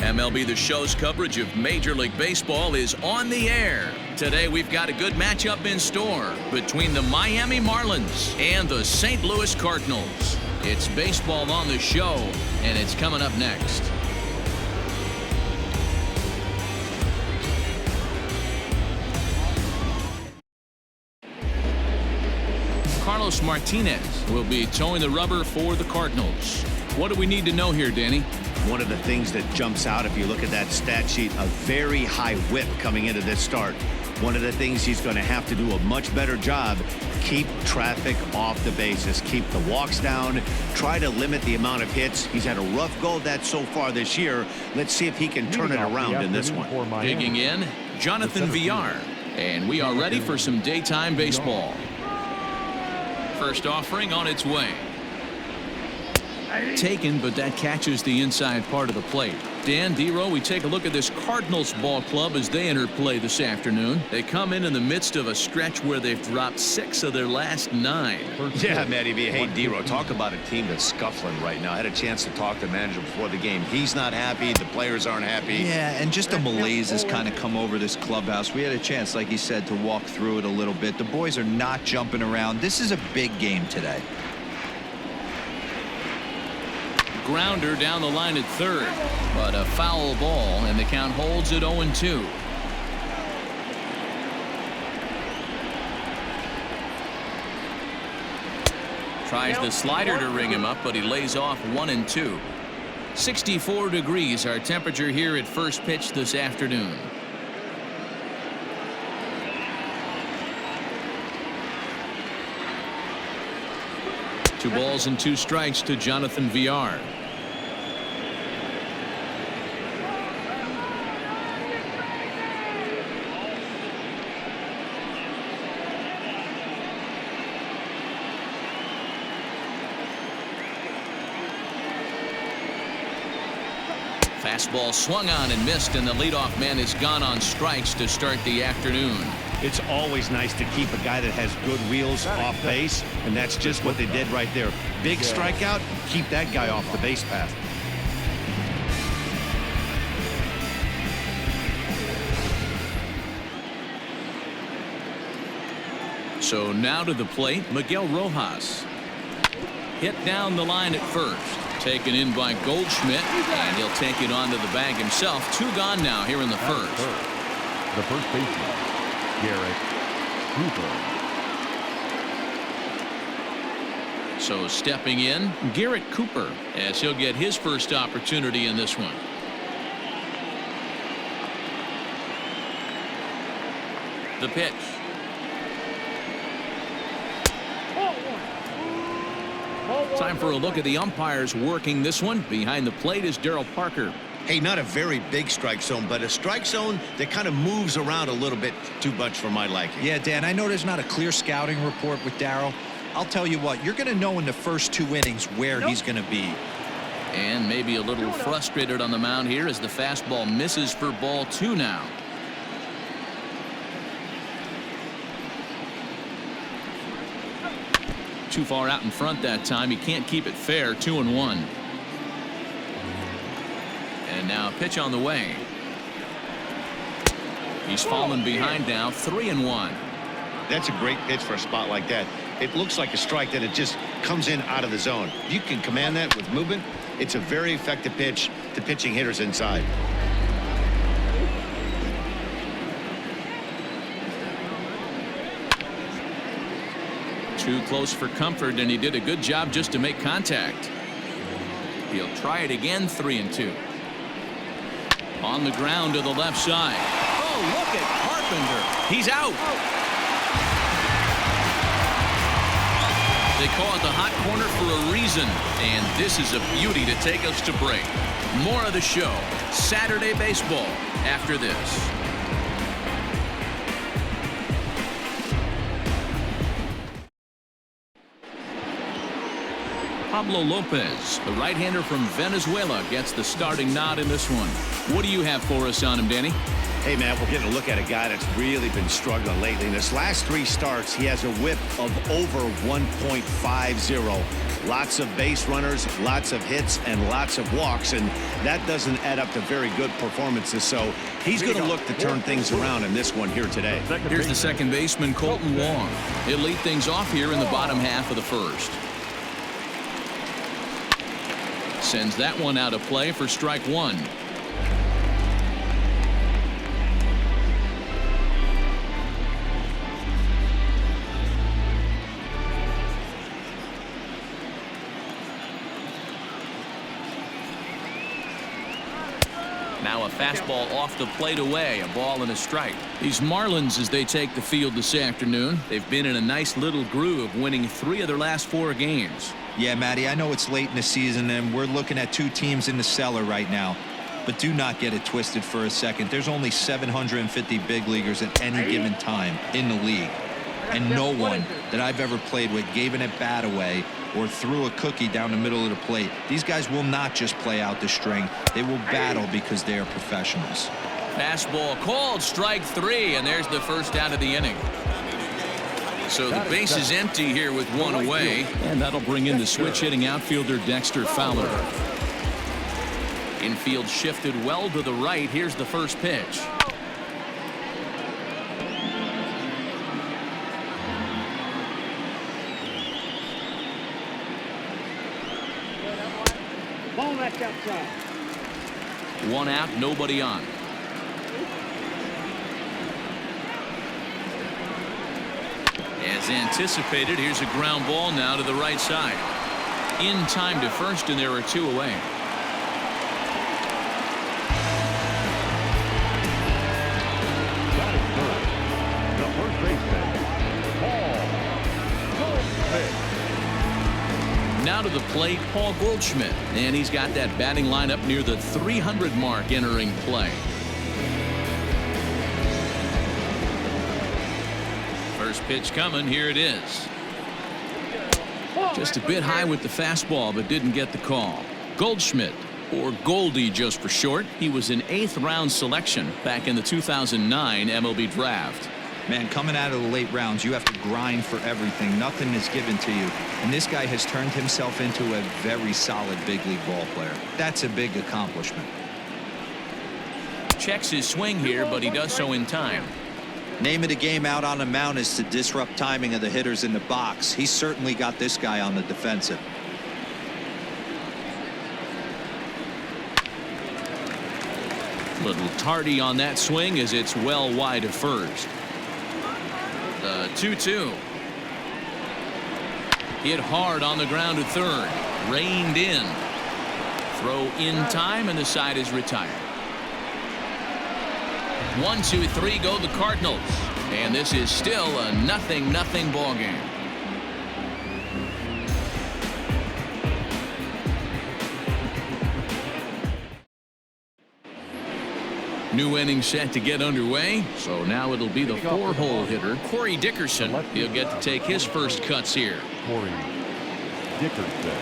MLB The Show's coverage of Major League Baseball is on the air. Today we've got a good matchup in store between the Miami Marlins and the St. Louis Cardinals. It's baseball on the show, and it's coming up next. Carlos Martinez will be towing the rubber for the Cardinals. What do we need to know here, Danny? One of the things that jumps out if you look at that stat sheet, a very high whip coming into this start. One of the things he's going to have to do a much better job, keep traffic off the bases, keep the walks down, try to limit the amount of hits. He's had a rough go of that so far this year. Let's see if he can turn it around in this one. Digging in, Jonathan Villar, and we are ready for some daytime baseball. First offering on its way. Taken, but that catches the inside part of the plate. Dan, D-Row, we take a look at this Cardinals ball club as they enter play this afternoon. They come in the midst of a stretch where they've dropped 6 of their last 9. Yeah, Matty V. Hey, D-Row, talk about a team that's scuffling right now. I had a chance to talk to the manager before the game. He's not happy. The players aren't happy. Yeah, and just a malaise has kind of come over this clubhouse. We had a chance, like he said, to walk through it a little bit. The boys are not jumping around. This is a big game today. Grounder down the line at third, but a foul ball, and the count holds at 0-2. Tries the slider to ring him up, but he lays off 1-2. 64 degrees our temperature here at first pitch this afternoon. Two balls and 2 strikes to Jonathan Villar. Fastball swung on and missed, and the leadoff man is gone on strikes to start the afternoon. It's always nice to keep a guy that has good wheels off base, and that's just what they did right there. Big strikeout, keep that guy off the base path. So now to the plate, Miguel Rojas. Hit down the line at first. Taken in by Goldschmidt, and he'll take it onto the bag himself. 2 gone now here in the first. The first baseman, Garrett Cooper. So stepping in, Garrett Cooper, as he'll get his first opportunity in this one. The pitch. Time for a look at the umpires working this one. Behind the plate is Darryl Parker. Hey, not a very big strike zone, but a strike zone that kind of moves around a little bit too much for my liking. Yeah, Dan, I know there's not a clear scouting report with Darryl. I'll tell you what, you're going to know in the first 2 innings where he's going to be. And maybe a little frustrated on the mound here as the fastball misses for ball 2 now. Too far out in front that time. He can't keep it fair. 2-1. And now a pitch on the way. He's fallen behind now. 3-1. That's a great pitch for a spot like that. It looks like a strike that it just comes in out of the zone. If you can command that with movement, it's a very effective pitch to pitching hitters inside. Too close for comfort, and he did a good job just to make contact. He'll try it again. 3-2. On the ground to the left side. Oh, look at Carpenter. He's out. They call it the hot corner for a reason, and this is a beauty to take us to break. More of the show, Saturday Baseball, after this. Pablo Lopez, the right-hander from Venezuela, gets the starting nod in this one. What do you have for us on him, Danny? Hey, man, we're getting a look at a guy that's really been struggling lately. In his last 3 starts, he has a whip of over 1.50. Lots of base runners, lots of hits, and lots of walks, and that doesn't add up to very good performances. So he's going to look to turn things around in this one here today. Here's the second baseman, Colton Wong. He'll lead things off here in the bottom half of the first. Sends that one out of play for strike one. Now a fastball off the plate away, a ball and a strike. These Marlins, as they take the field this afternoon, they've been in a nice little groove, winning 3 of their last 4 games. Yeah, Matty, I know it's late in the season and we're looking at 2 teams in the cellar right now, but do not get it twisted for a second. There's only 750 big leaguers at any given time in the league, and no one that I've ever played with gave an at-bat away or threw a cookie down the middle of the plate. These guys will not just play out the string. They will battle because they are professionals. Fastball called, strike 3, and there's the first out of the inning. So the base is empty here with 1 away, and that'll bring in the switch-hitting outfielder Dexter Fowler. Infield shifted well to the right. Here's the first pitch. Outside. 1 out, nobody on. As anticipated, here's a ground ball now to the right side. In time to first, and there are 2 away. That is good. The first baseman, Paul Goldschmidt. Now to the plate, Paul Goldschmidt, and he's got that batting lineup near the 300 mark entering play. First pitch coming, here it is. Just a bit high with the fastball, but didn't get the call. Goldschmidt, or Goldie just for short, he was an 8th round selection back in the 2009 MLB draft. Man, coming out of the late rounds, you have to grind for everything. Nothing is given to you. And this guy has turned himself into a very solid big league ball player. That's a big accomplishment. Checks his swing here, but he does so in time. Name of the game out on the mound is to disrupt timing of the hitters in the box. He's certainly got this guy on the defensive. Little tardy on that swing as it's well wide of first. The 2-2. Hit hard on the ground to third. Reined in. Throw in time, and the side is retired. 1, 2, 3 go the Cardinals. And this is still a 0-0 ball game. New inning set to get underway, so now it'll be the 4-hole hitter, Corey Dickerson. He'll get to take his first cuts here. Corey Dickerson.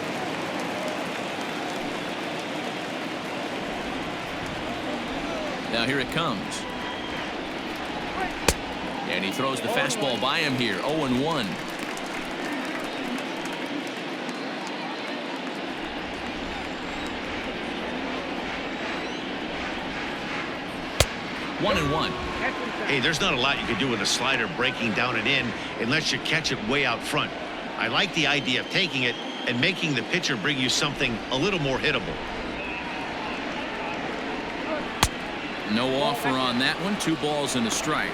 Now here it comes. And he throws the fastball by him here, 0-1. One and one. Hey, there's not a lot you can do with a slider breaking down and in unless you catch it way out front. I like the idea of taking it and making the pitcher bring you something a little more hittable. No offer on that one. 2 balls and a strike.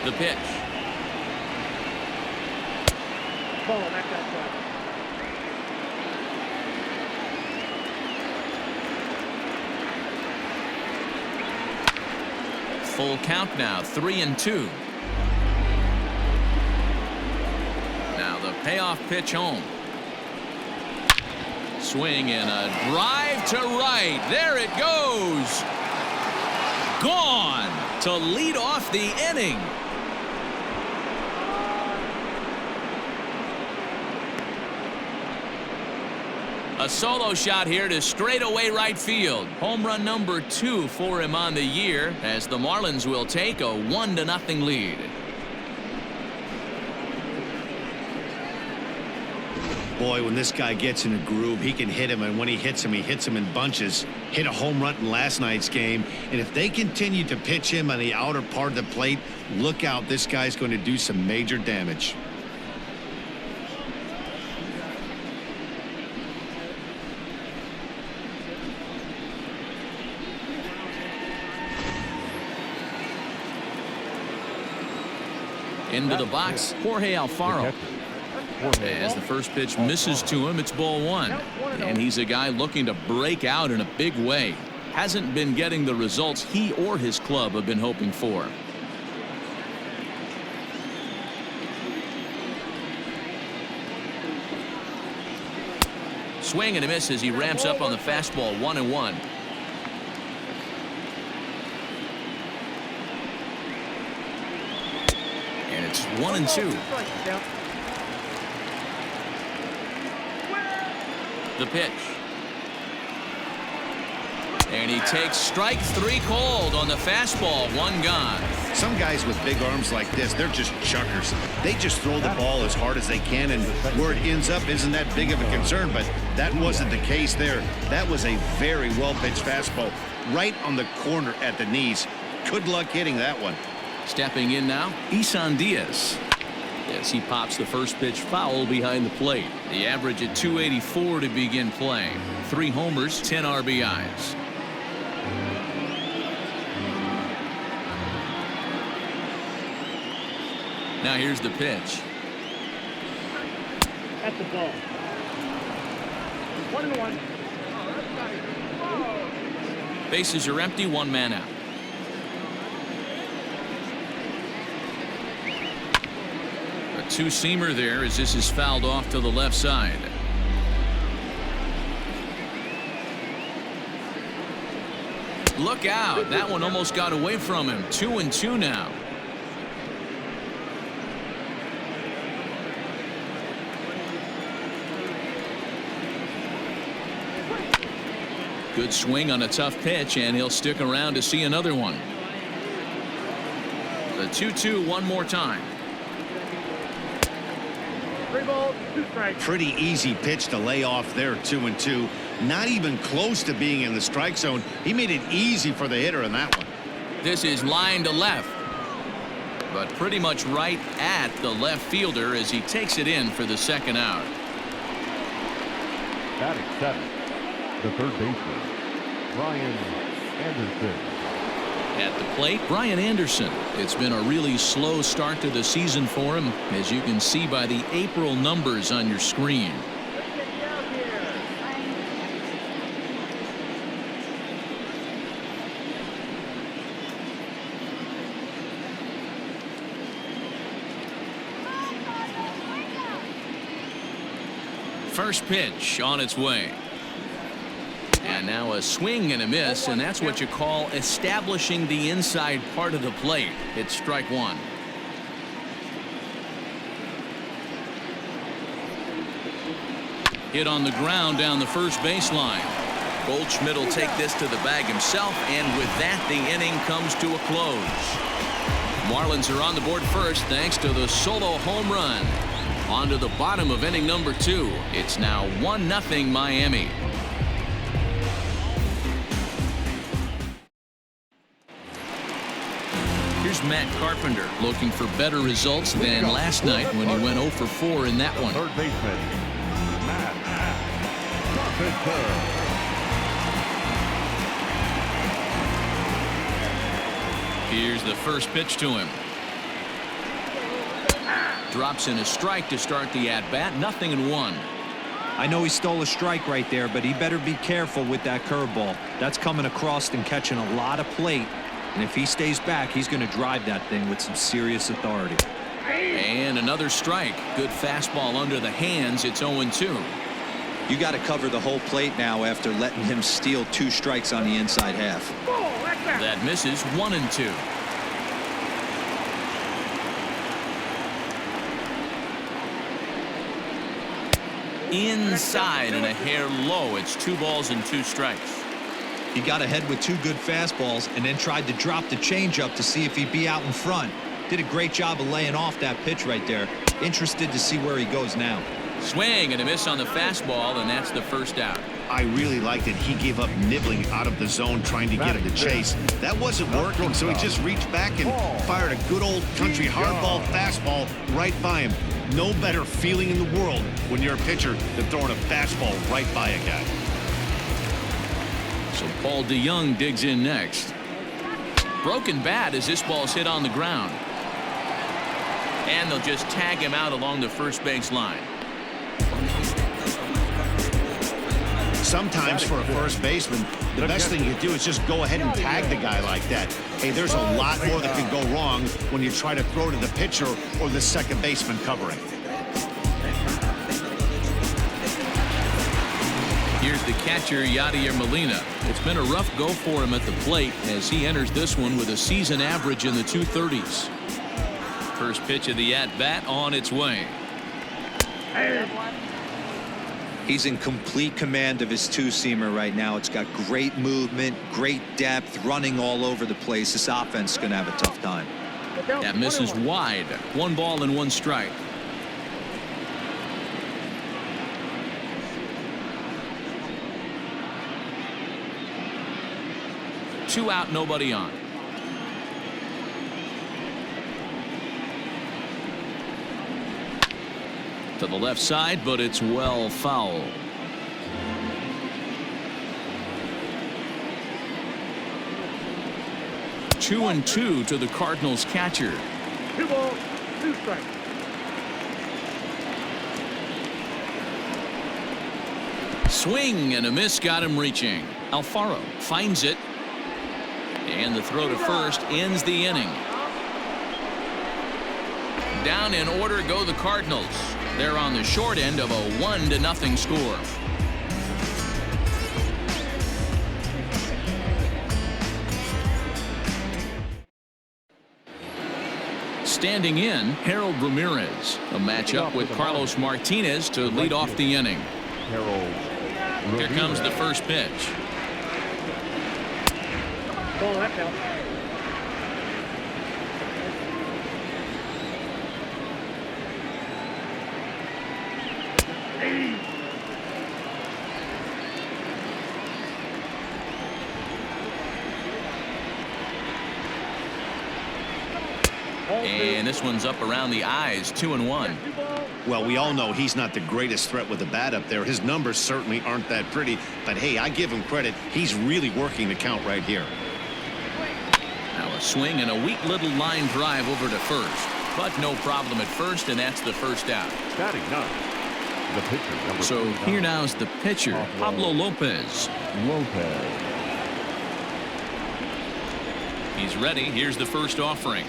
The pitch. Full count now, 3-2. Now the payoff pitch home. Swing and a drive to right. There it goes. Gone to lead off the inning. A solo shot here to straightaway right field. Home run number 2 for him on the year, as the Marlins will take a 1-0 lead. Boy, when this guy gets in a groove, he can hit him, and when he hits him in bunches. Hit a home run in last night's game, and if they continue to pitch him on the outer part of the plate, look out, this guy's going to do some major damage. Into the box, Jorge Alfaro. As the first pitch misses to him, it's ball 1. And he's a guy looking to break out in a big way. Hasn't been getting the results he or his club have been hoping for. Swing and a miss as he ramps up on the fastball. 1-1. And it's 1-2. The pitch. And he takes strike 3 cold on the fastball. 1 gone. Some guys with big arms like this, they're just chuckers. They just throw the ball as hard as they can, and where it ends up isn't that big of a concern, but that wasn't the case there. That was a very well-pitched fastball right on the corner at the knees. Good luck hitting that one. Stepping in now, Isan Diaz. As he pops the first pitch foul behind the plate. The average at 284 to begin play. 3 homers, 10 RBIs. Now here's the pitch. At the ball. 1-1. Bases are empty, 1 man out. A 2-seamer there as this is fouled off to the left side. Look out. That one almost got away from him. 2-2 now. Good swing on a tough pitch, and he'll stick around to see another one. The 2-2 one more time. 3 balls, 2 strikes. Pretty easy pitch to lay off there, 2-2. Not even close to being in the strike zone. He made it easy for the hitter in that one. This is line to left, but pretty much right at the left fielder as he takes it in for the 2nd out. Batting 7, the third baseman, Brian Anderson. At the plate, Brian Anderson. It's been a really slow start to the season for him, as you can see by the April numbers on your screen. First pitch on its way. And now a swing and a miss, and that's what you call establishing the inside part of the plate. It's strike 1. Hit on the ground down the first baseline. Goldschmidt will take this to the bag himself, and with that, the inning comes to a close. Marlins are on the board first thanks to the solo home run. On to the bottom of inning number 2. It's now 1-0 Miami. Here's Matt Carpenter looking for better results than last night when he went 0 for 4 in that one. Third baseman, Matt Carpenter. Here's the first pitch to him. Drops in a strike to start the at-bat. 0-1. I know he stole a strike right there, but he better be careful with that curveball. That's coming across and catching a lot of plate. And if he stays back, he's going to drive that thing with some serious authority. And another strike. Good fastball under the hands. It's 0-2. You got to cover the whole plate now after letting him steal 2 strikes on the inside half. That misses. 1-2. inside and a hair low. It's 2 balls and 2 strikes. He got ahead with 2 good fastballs and then tried to drop the changeup to see if he'd be out in front. Did a great job of laying off that pitch right there. Interested to see where he goes now. Swing and a miss on the fastball, and that's the first out. I really liked it. He gave up nibbling out of the zone trying to get him to chase. That wasn't working, so he just reached back and fired a good old country hardball fastball right by him. No better feeling in the world when you're a pitcher than throwing a fastball right by a guy. So Paul DeYoung digs in next. Broken bat as this ball's hit on the ground. And they'll just tag him out along the first base line. Sometimes for a first baseman, the best thing you do is just go ahead and tag the guy like that. Hey, there's a lot more that could go wrong when you try to throw to the pitcher or the second baseman covering. Here's the catcher, Yadier Molina. It's been a rough go for him at the plate as he enters this one with a season average in the 230s. First pitch of the at-bat on its way. He's in complete command of his 2-seamer right now. It's got great movement, great depth, running all over the place. This offense is going to have a tough time. That misses wide. 1 ball and 1 strike. Two out, nobody on. To the left side, but it's well foul. Two and two to the Cardinals catcher. 2 balls, 2 strikes. Swing and a miss got him reaching. Alfaro finds it. And the throw to first ends the inning. Down in order go the Cardinals. They're on the short end of a 1-0 score. Standing in, Harold Ramirez. A matchup with Carlos Martinez to lead off the inning. Here comes the first pitch. Ball left out. And this one's up around the eyes, 2-1. Well, we all know he's not the greatest threat with the bat up there. His numbers certainly aren't that pretty. But, hey, I give him credit. He's really working the count right here. Now a swing and a weak little line drive over to first. But no problem at first, and that's the first out. Batting 9. The pitcher, number So 39. here now is the pitcher, Pablo Lopez. He's ready. Here's the first offering.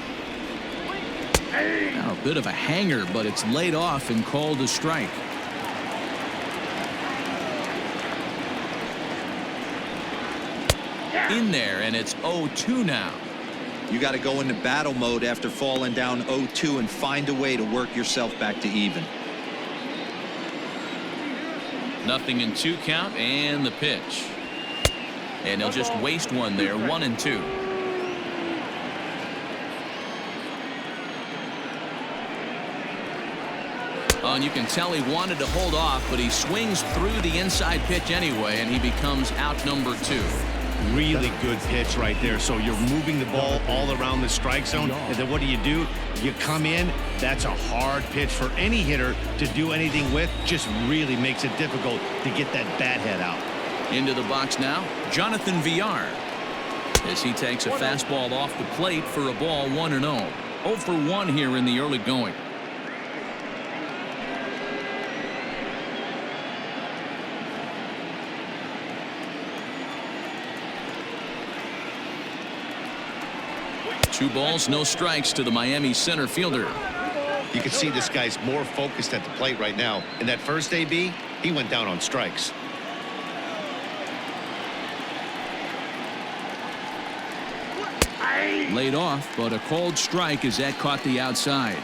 Now a bit of a hanger, but it's laid off and called a strike. In there, and it's 0-2 now. You got to go into battle mode after falling down 0-2 and find a way to work yourself back to even. 0-2 count, and the pitch. And they'll just waste one there, 1-2. Oh, and you can tell he wanted to hold off, but he swings through the inside pitch anyway, and he becomes out number 2. Really good pitch right there. So you're moving the ball all around the strike zone, and then what do? You come in. That's a hard pitch for any hitter to do anything with. Just really makes it difficult to get that bat head out. Into the box now, Jonathan Villar, as he takes a fastball off the plate for a ball, 1-0. 0 for 1 here in the early going. Two balls, no strikes to the Miami center fielder. You can see this guy's more focused at the plate right now. In that first AB, he went down on strikes. Laid off, but a called strike as that caught the outside.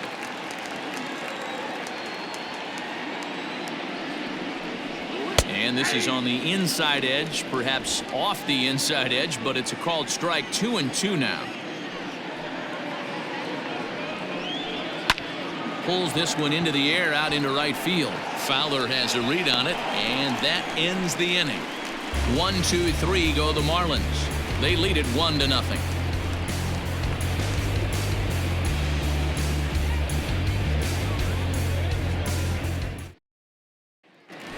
And this is on the inside edge, perhaps off the inside edge, but it's a called strike. 2-2 now. Pulls this one into the air out into right field. Fowler has a read on it, and that ends the inning. 1-2-3 go the Marlins. They lead it 1-0.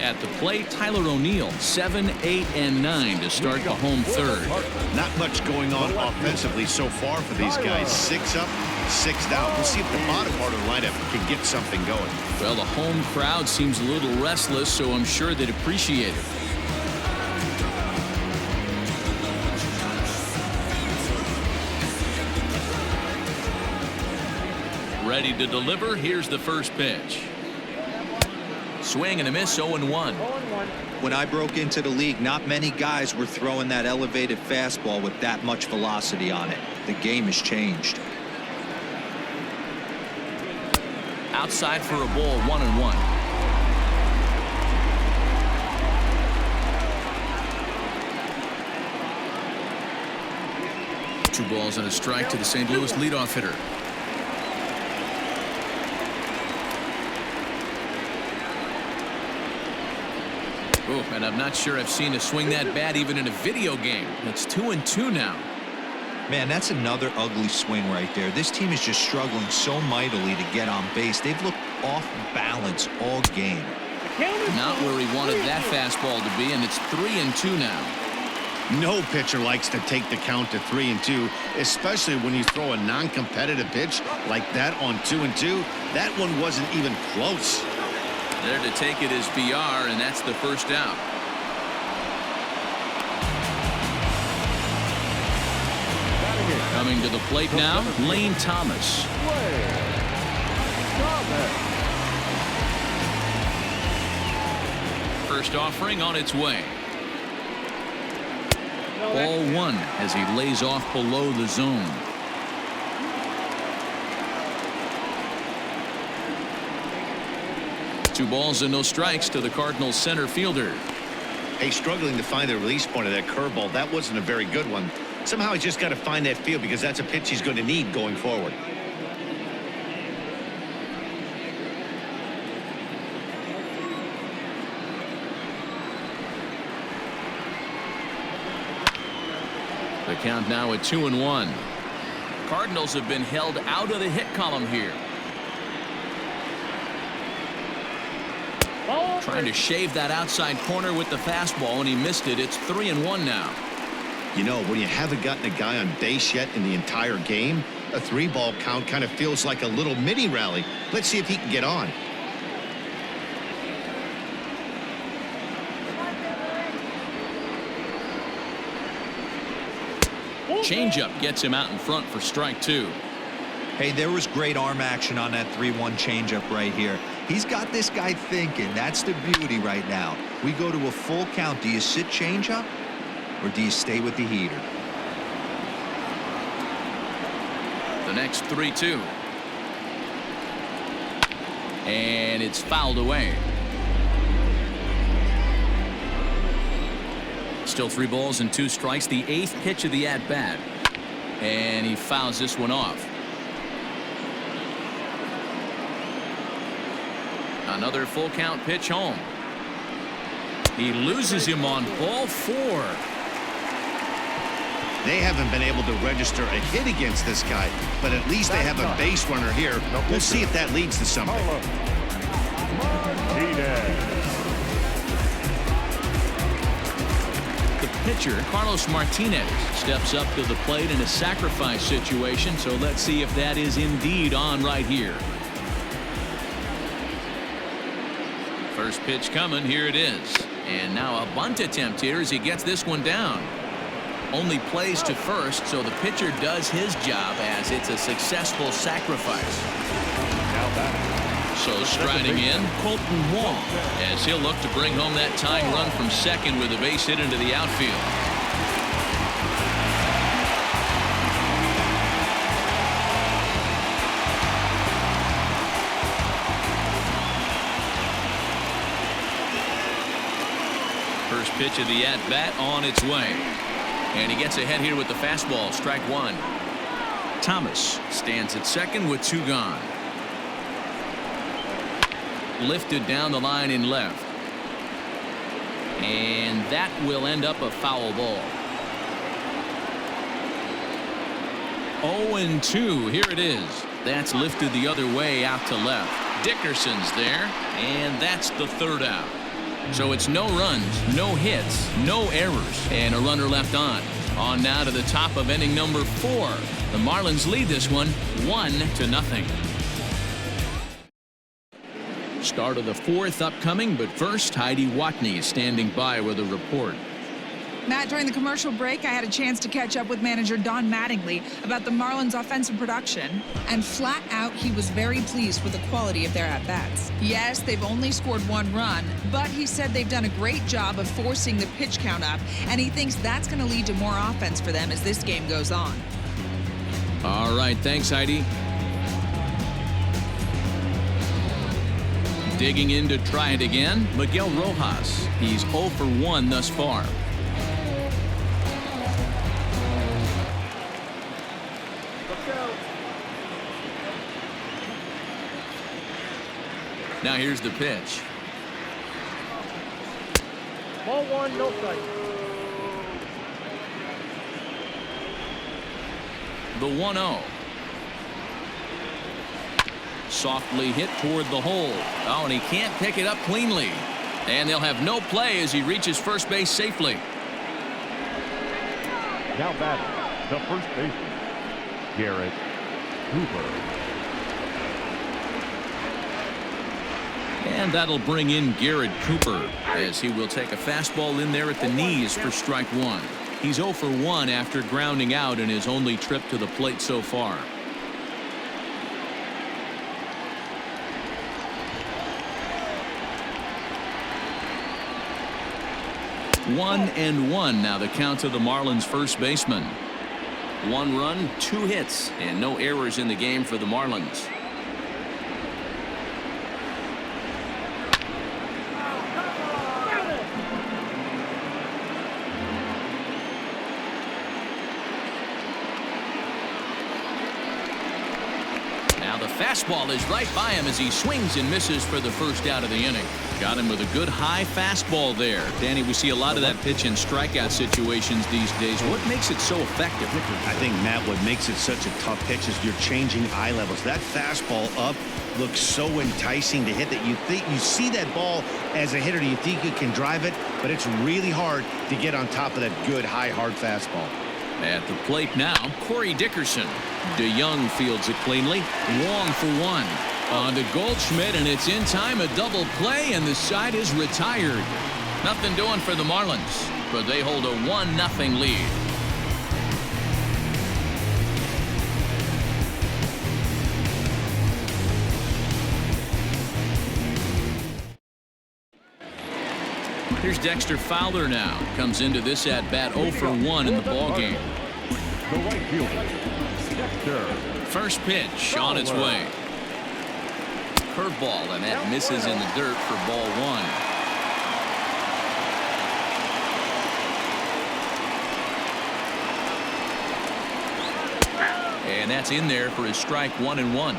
At the plate, Tyler O'Neill, 7, 8, and 9 to start the home third. Not much going on offensively so far for these guys. 6 up, 6 down. We'll see if the bottom part of the lineup can get something going. Well, the home crowd seems a little restless, so I'm sure they'd appreciate it. Ready to deliver. Here's the first pitch. Swing and a miss. 0-1. When I broke into the league, not many guys were throwing that elevated fastball with that much velocity on it. The game has changed. Outside for a ball. 1-1. Two balls and a strike to the St. Louis leadoff hitter. Oh, and I'm not sure I've seen a swing that bad even in a video game. It's 2-2 now. Man, that's another ugly swing right there. This team is just struggling so mightily to get on base. They've looked off balance all game. Not where he wanted that fastball to be, and it's 3-2 now. No pitcher likes to take the count to 3-2, especially when you throw a non-competitive pitch like that on 2-2. That one wasn't even close. There to take it is BR, and that's the first out. Coming to the plate now, Lane Thomas. First offering on its way. Ball 1 as he lays off below the zone. Two balls and no strikes to the Cardinals center fielder. Hey, struggling to find the release point of that curveball. That wasn't a very good one. Somehow he's just got to find that field because that's a pitch he's going to need going forward. The count now at 2-1. Cardinals have been held out of the hit column here. Trying to shave that outside corner with the fastball, and he missed it. It's 3-1 now. You know, when you haven't gotten a guy on base yet in the entire game, a 3-ball count kind of feels like a little mini rally. Let's see if he can get on. Changeup gets him out in front for strike 2. Hey, there was great arm action on that 3-1 changeup right here. He's got this guy thinking. That's the beauty right now. We go to a full count. Do you sit changeup or do you stay with the heater? The next 3-2. And it's fouled away. Still 3 balls and 2 strikes. The 8th pitch of the at-bat. And he fouls this one off. Another full count pitch home. He loses him on ball 4. They haven't been able to register a hit against this guy, but at least they have a base runner here. We'll see if that leads to something. The pitcher, Carlos Martinez, steps up to the plate in a sacrifice situation, so let's see if that is indeed on right here. First pitch coming. Here it is. And now a bunt attempt here as he gets this one down. Only plays to first, so the pitcher does his job as it's a successful sacrifice. So striding in, Colton Wong, as he'll look to bring home that tying run from second with a base hit into the outfield. pitch of the at-bat on its way. And he gets ahead here with the fastball, strike one. Thomas stands at second with two gone. Lifted down the line in left. And that will end up a foul ball. 0-2. Here it is. That's lifted the other way out to left. Dickerson's there, and that's the third out. So it's no runs, no hits, no errors, and a runner left on. On now to the top of inning number 4. The Marlins lead this one 1-0. Start of the 4th upcoming, but first, Heidi Watney is standing by with a report. Matt, during the commercial break, I had a chance to catch up with manager Don Mattingly about the Marlins' offensive production, and flat out, he was very pleased with the quality of their at-bats. Yes, they've only scored 1 run, but he said they've done a great job of forcing the pitch count up, and he thinks that's going to lead to more offense for them as this game goes on. All right, thanks, Heidi. Digging in to try it again, Miguel Rojas. He's 0 for 1 thus far. Now here's the pitch. Ball 1, no strike. The 1-0. Softly hit toward the hole. Oh, and he can't pick it up cleanly. And they'll have no play as he reaches first base safely. Now batting, the first baseman, Garrett Cooper. And that'll bring in Garrett Cooper as he will take a fastball in there at the knees for strike one. He's 0 for 1 after grounding out in his only trip to the plate so far. One and one now the count to the Marlins first baseman. 1 run, 2 hits, and no errors in the game for the Marlins. Now the fastball is right by him as he swings and misses for the first out of the inning. Got him with a good high fastball there. Danny, we see a lot of that pitch in strikeout situations these days. What makes it so effective? I think, Matt, what makes it such a tough pitch is you're changing eye levels. That fastball up looks so enticing to hit that you see that ball as a hitter, you think you can drive it, but it's really hard to get on top of that good high hard fastball. At the plate now, Corey Dickerson. DeYoung fields it cleanly. Wong for 1. On to Goldschmidt, and it's in time, a double play, and the side is retired. Nothing doing for the Marlins, but they hold a 1-0 lead. Here's Dexter Fowler now. Comes into this at-bat 0 for 1 in the ballgame. The right fielder, Dexter. First pitch on its way. Curveball, and that misses in the dirt for ball 1. And that's in there for his strike 1-1.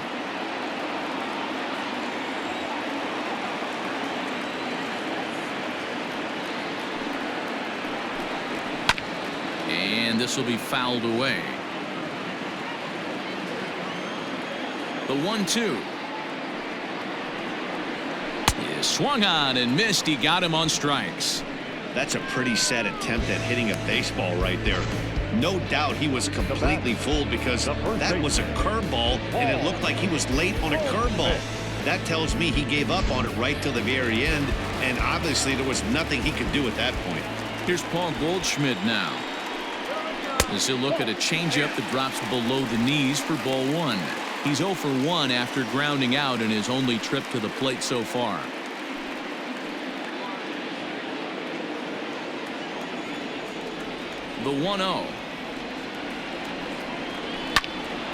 And this will be fouled away. The 1-2. Is swung on and missed. He got him on strikes. That's a pretty sad attempt at hitting a baseball right there. No doubt he was completely fooled because that was a curveball and it looked like he was late on a curveball. That tells me he gave up on it right till the very end, and obviously there was nothing he could do at that point. Here's Paul Goldschmidt now. As he'll look at a changeup that drops below the knees for ball 1. He's 0 for 1 after grounding out in his only trip to the plate so far. The 1-0.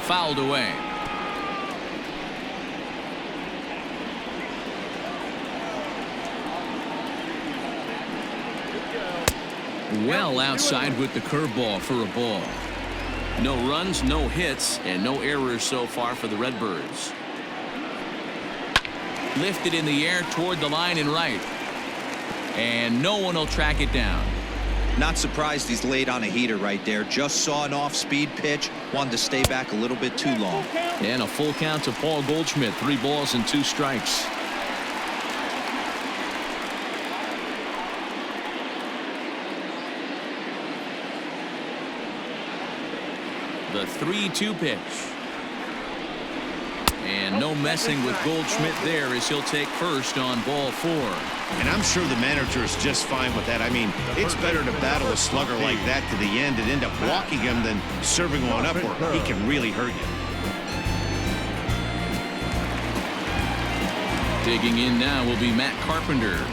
Fouled away. Good go. Well outside with the curveball for a ball. No runs, no hits, and no errors so far for the Redbirds. Lifted in the air toward the line and right. And no one will track it down. Not surprised he's laid on a heater right there. Just saw an off-speed pitch. Wanted to stay back a little bit too long. And a full count to Paul Goldschmidt. 3 balls and 2 strikes. The 3-2 pitch. And no messing with Goldschmidt there as he'll take first on ball 4. And I'm sure the manager is just fine with that. I mean, it's better to battle a slugger like that to the end and end up walking him than serving one up where he can really hurt you. Digging in now will be Matt Carpenter.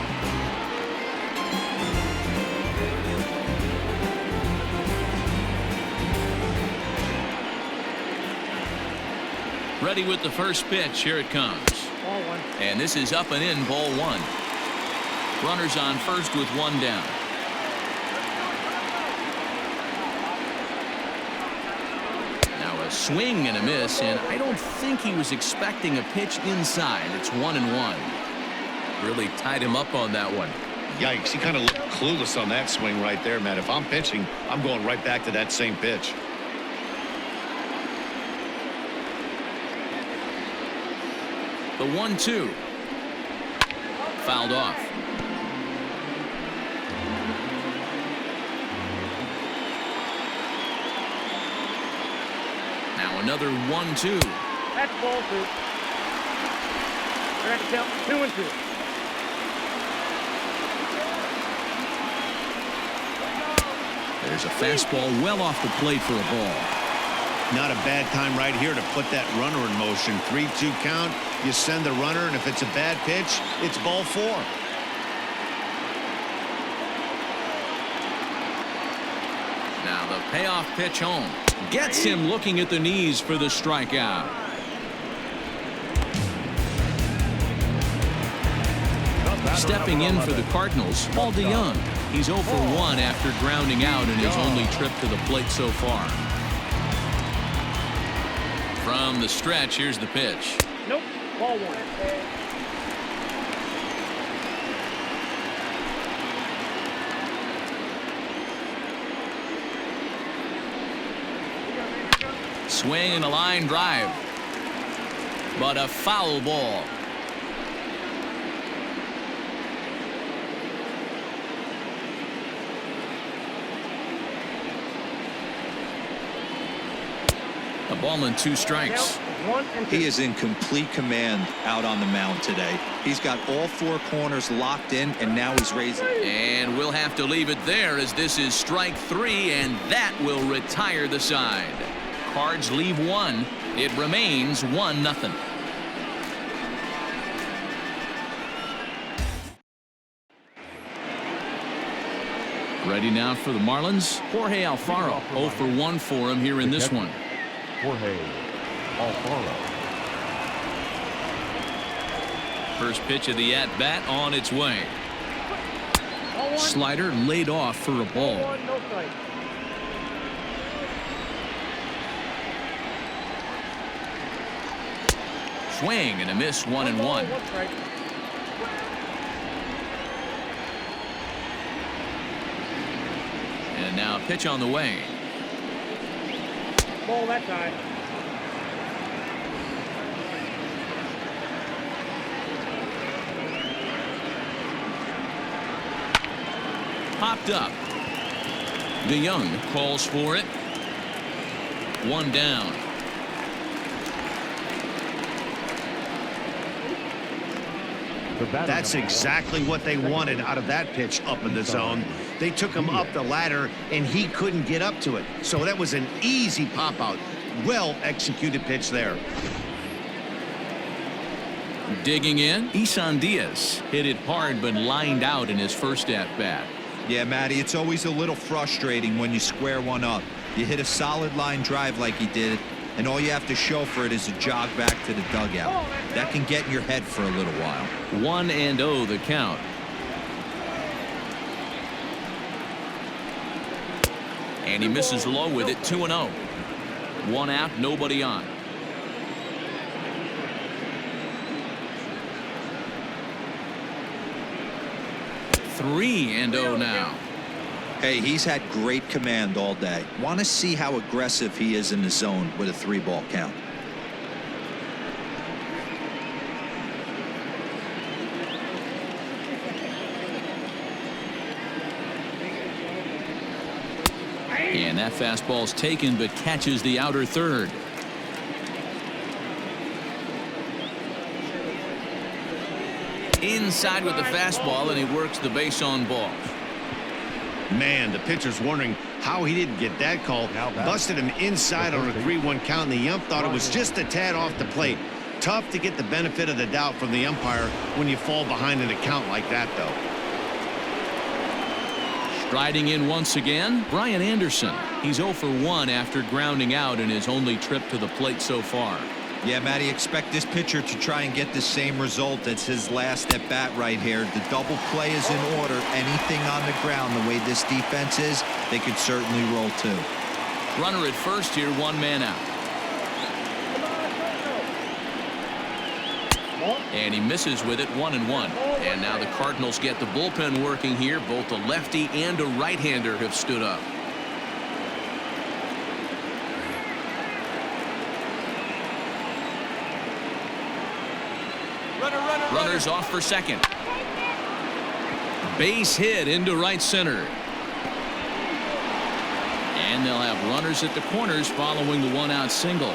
Ready with the first pitch. Here it comes. Ball 1. And this is up and in, ball 1. Runners on first with 1 down. Now a swing and a miss, and I don't think he was expecting a pitch inside. It's 1-1. Really tied him up on that one. Yikes, he kind of looked clueless on that swing right there, man. If I'm pitching, I'm going right back to that same pitch. The 1-2. Fouled off. Now another 1-2. That's ball 2. We're at the count 2-2. There's a fastball well off the plate for a ball. Not a bad time right here to put that runner in motion. 3-2 count. You send the runner, and if it's a bad pitch, it's ball 4. Now the payoff pitch home. Gets him looking at the knees for the strikeout. Stepping in for the Cardinals, Paul DeYoung. He's 0 for 1 after grounding out in his only trip to the plate so far. From the stretch, here's the pitch. Nope. Ball 1. Swing and a line drive. But a foul ball. A ball and 2 strikes. He is in complete command out on the mound today. He's got all 4 corners locked in, and now he's raising. And we'll have to leave it there as this is strike 3, and that will retire the side. Cards leave 1. It remains 1-0. Ready now for the Marlins. Jorge Alfaro 0 for 1 for him here in this one. Jorge Alfaro. First pitch of the at-bat on its way. Slider laid off for a ball. Ball 1, no strike. Swing and a miss, 1-1. 1 strike. And now a pitch on the way. Ball that time. Popped up. DeYoung calls for it. 1 down. That's exactly what they wanted out of that pitch up in the zone. They took him up the ladder, and he couldn't get up to it. So that was an easy pop-out. Well-executed pitch there. Digging in, Isan Diaz hit it hard but lined out in his first at-bat. Yeah, Matty, it's always a little frustrating when you square one up. You hit a solid line drive like he did, and all you have to show for it is a jog back to the dugout. That can get in your head for a little while. 1-0 the count. And he misses low with it, 2-0. 1 out, nobody on. 3-0 now. Hey, he's had great command all day. Want to see how aggressive he is in the zone with a 3-ball count. And that fastball's taken but catches the outer third. Inside with the fastball, and he works the base on ball. Man, the pitcher's wondering how he didn't get that call. Busted him inside on a 3-1 count, and the ump thought it was just a tad off the plate. Tough to get the benefit of the doubt from the umpire when you fall behind in a count like that, though. Striding in once again, Brian Anderson. He's 0 for 1 after grounding out in his only trip to the plate so far. Yeah, Matty, expect this pitcher to try and get the same result as his last at bat right here. The double play is in order. Anything on the ground, the way this defense is, they could certainly roll too. Runner at first here, 1 man out. And he misses with it, 1-1. And now the Cardinals get the bullpen working here. Both a lefty and a right-hander have stood up. Runners off for second. Base hit into right center. And they'll have runners at the corners following the 1-out single.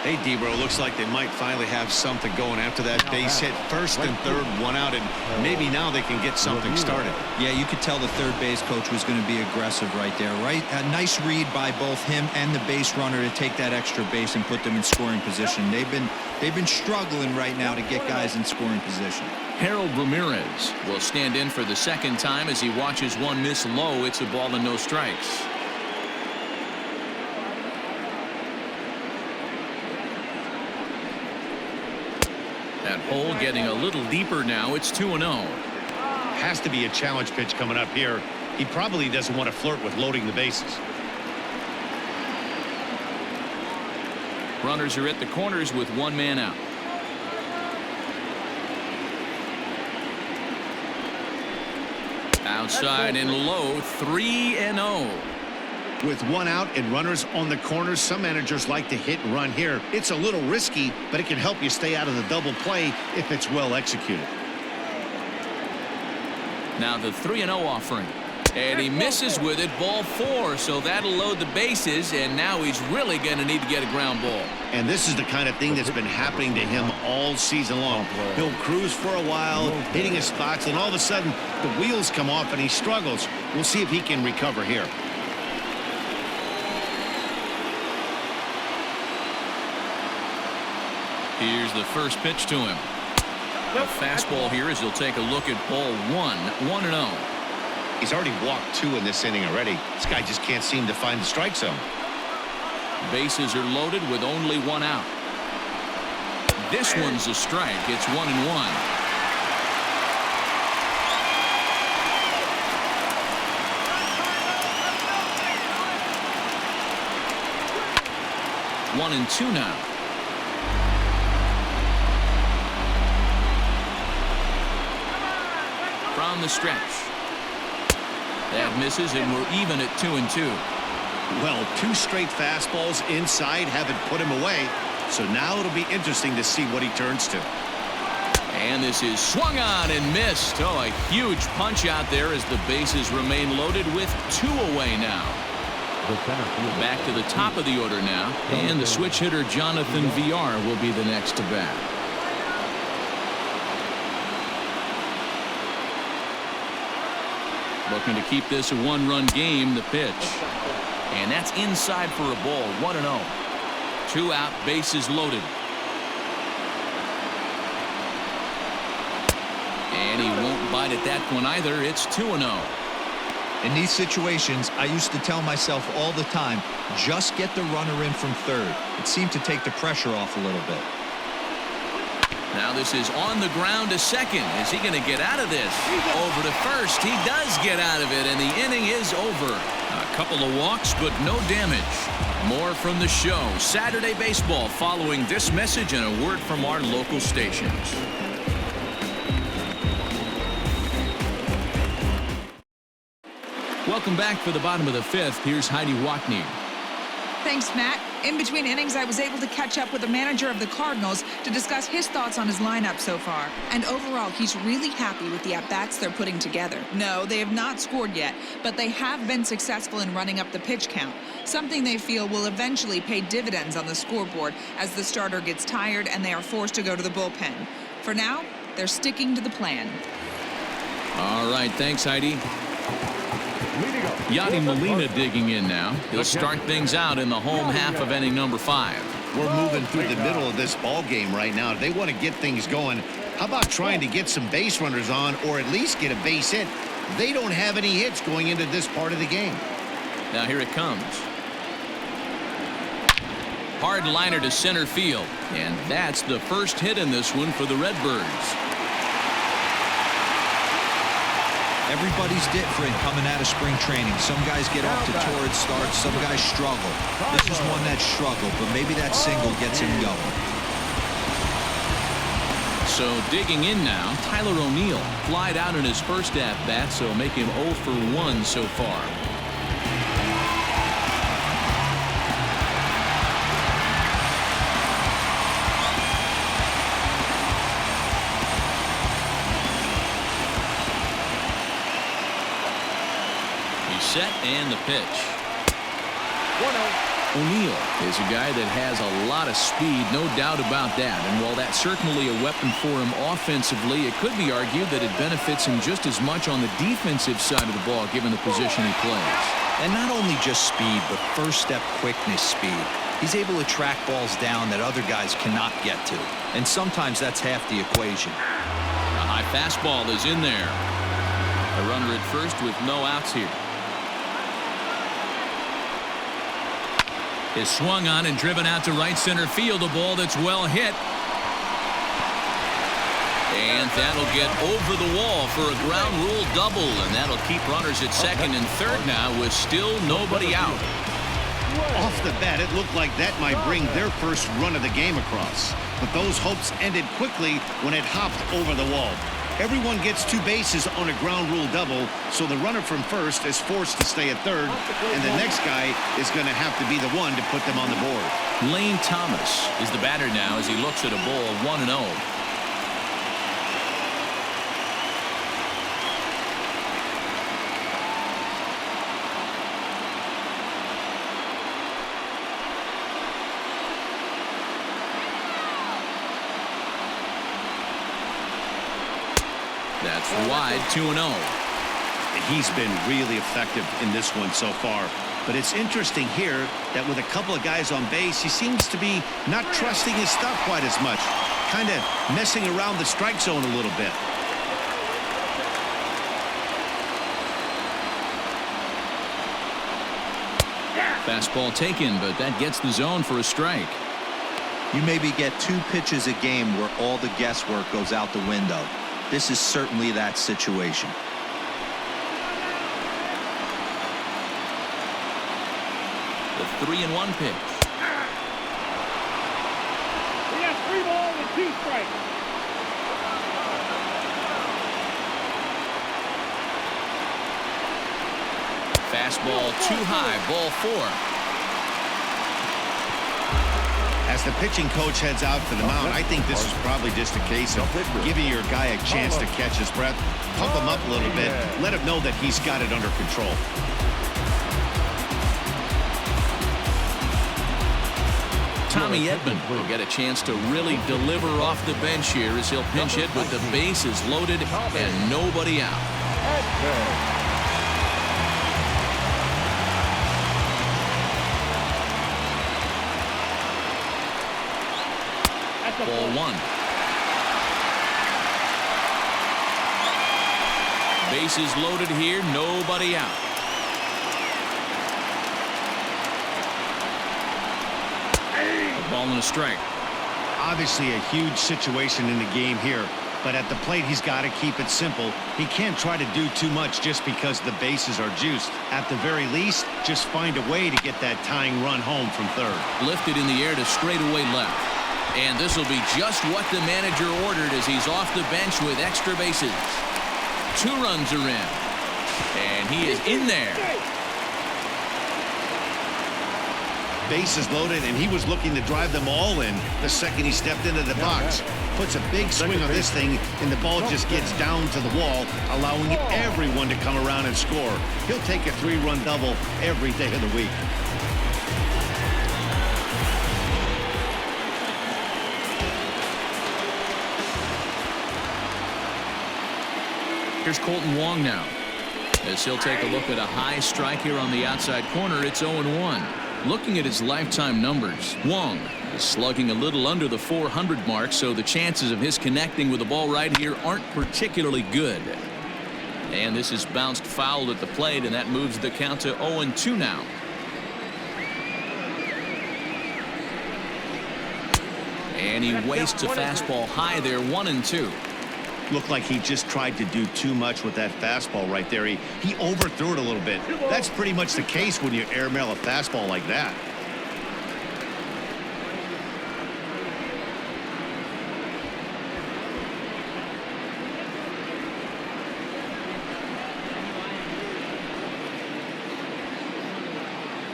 Hey, Debro, looks like they might finally have something going after that base hit. First and third, 1 out, and maybe now they can get something started. Yeah, you could tell the third base coach was going to be aggressive right there, right? A nice read by both him and the base runner to take that extra base and put them in scoring position. They've been struggling right now to get guys in scoring position. Harold Ramirez will stand in for the second time as he watches one miss low. It's a ball and no strikes. That hole getting a little deeper now. It's 2-0. Has to be a challenge pitch coming up here. He probably doesn't want to flirt with loading the bases. Runners are at the corners with 1 man out. Outside and low, 3-0. With 1 out and runners on the corners, some managers like to hit and run here. It's a little risky, but it can help you stay out of the double play if it's well executed. Now the 3-0 offering. And he misses with it, ball 4, so that'll load the bases, and now he's really going to need to get a ground ball. And this is the kind of thing that's been happening to him all season long. He'll cruise for a while, hitting his spots, and all of a sudden the wheels come off and he struggles. We'll see if he can recover here. Here's the first pitch to him. A fastball here as he'll take a look at ball 1, 1-0. He's already walked 2 in this inning already. This guy just can't seem to find the strike zone. Bases are loaded with only 1 out. This one's a strike. It's 1-1. One and 2 now. From the stretch. That misses, and we're even at 2-2. Well, 2 straight fastballs inside haven't put him away. So now it'll be interesting to see what he turns to. And this is swung on and missed. Oh, a huge punch out there as the bases remain loaded with 2 away now. Back to the top of the order now. And the switch hitter Jonathan VR will be the next to bat. Looking to keep this a 1-run game, the pitch. And that's inside for a ball, 1-0. 2 out, bases loaded. And he won't bite at that one either. It's 2-0. In these situations, I used to tell myself all the time, just get the runner in from third. It seemed to take the pressure off a little bit. Now this is on the ground to second. Is he going to get out of this? Over to first. He does get out of it, and the inning is over. A Couple of walks, but no damage. More from the show. Saturday Baseball following this message and a word from our local stations. Welcome back for the bottom of the fifth. Here's Heidi Watney. Thanks, Matt. In between innings, I was able to catch up with the manager of the Cardinals to discuss his thoughts on his lineup so far. And overall, he's really happy with the at-bats they're putting together. No, they have not scored yet, but they have been successful in running up the pitch count, something they feel will eventually pay dividends on the scoreboard as the starter gets tired and they are forced to go to the bullpen. For now, they're sticking to the plan. All right, thanks, Heidi. Yadi Molina digging in now. He'll start things out in the home half of inning number 5. We're moving through the middle of this ball game right now. They want to get things going. How about trying to get some base runners on or at least get a base hit? They don't have any hits going into this part of the game. Now here it comes. Hard liner to center field. And that's the first hit in this one for the Redbirds. Everybody's different coming out of spring training. Some guys get off to torrid starts. Some guys struggle. This is one that struggled, but maybe that single gets him going. So digging in now, Tyler O'Neill flied out in his first at-bat, so make him 0 for 1 so far. Set and the pitch. O'Neill is a guy that has a lot of speed, no doubt about that. And while that's certainly a weapon for him offensively, it could be argued that it benefits him just as much on the defensive side of the ball, given the position he plays. And not only just speed, but first step quickness speed. He's able to track balls down that other guys cannot get to. And sometimes that's half the equation. A high fastball is in there. A runner at first with no outs here. Is swung on and driven out to right center field. A ball that's well hit. And that'll get over the wall for a ground rule double. And that'll keep runners at second and third now with still nobody out. Off the bat, it looked like that might bring their first run of the game across. But those hopes ended quickly when it hopped over the wall. Everyone gets 2 bases on a ground rule double, so the runner from first is forced to stay at third, and the next guy is going to have to be the one to put them on the board. Lane Thomas is the batter now as he looks at a ball 1-0. That's wide, 2-0. He's been really effective in this one so far. But it's interesting here that with a couple of guys on base, he seems to be not trusting his stuff quite as much. Kind of messing around the strike zone a little bit. Fastball taken, but that gets the zone for a strike. You maybe get 2 pitches a game where all the guesswork goes out the window. This is certainly that situation. The 3-1 pitch. We got 3 balls and 2 strikes. Fastball too high, ball 4. As the pitching coach heads out to the mound, I think this is probably just a case of giving your guy a chance to catch his breath, pump him up a little bit, let him know that he's got it under control. Tommy Edman will get a chance to really deliver off the bench here as he'll pinch hit with the bases loaded and nobody out. Ball 1. Bases loaded here, nobody out. A ball and a strike. Obviously a huge situation in the game here. but at the plate, he's got to keep it simple. He can't try to do too much just because the bases are juiced. At the very least, just find a way to get that tying run home from third. Lifted in the air to straightaway left. And this will be just what the manager ordered as he's off the bench with extra bases. 2 runs are in. And he is in there. Bases loaded, and he was looking to drive them all in the second he stepped into the box. Puts a big swing on this thing, and the ball just gets down to the wall, allowing everyone to come around and score. He'll take a 3-run double every day of the week. Here's Colton Wong now. As he'll take a look at a high strike here on the outside corner, it's 0-1. Looking at his lifetime numbers, Wong is slugging a little under the 400 mark, so the chances of his connecting with the ball right here aren't particularly good. And this is bounced foul at the plate, and that moves the count to 0-2 now. And he wastes a fastball high there, 1-2. Looked like he just tried to do too much with that fastball right there. He overthrew it a little bit. That's pretty much the case when you airmail a fastball like that.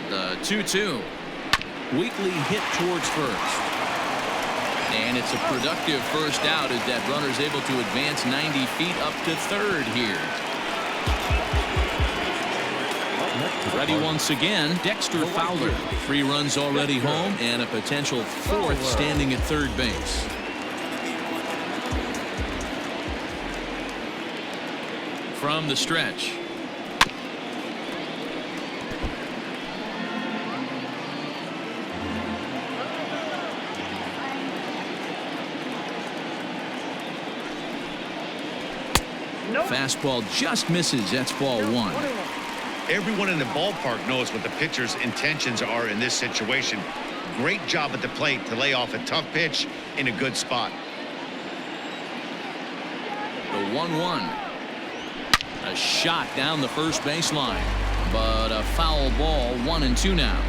The 2-2. Weakly hit towards first. And it's a productive first out as that runner's able to advance 90 feet up to third here. Ready once again, Dexter Fowler. 3 runs already home and a potential 4th standing at third base. From the stretch. Fastball just misses. That's ball 1. Everyone in the ballpark knows what the pitcher's intentions are in this situation. Great job at the plate to lay off a tough pitch in a good spot. The 1-1. A shot down the first baseline, but a foul ball. 1-2 now.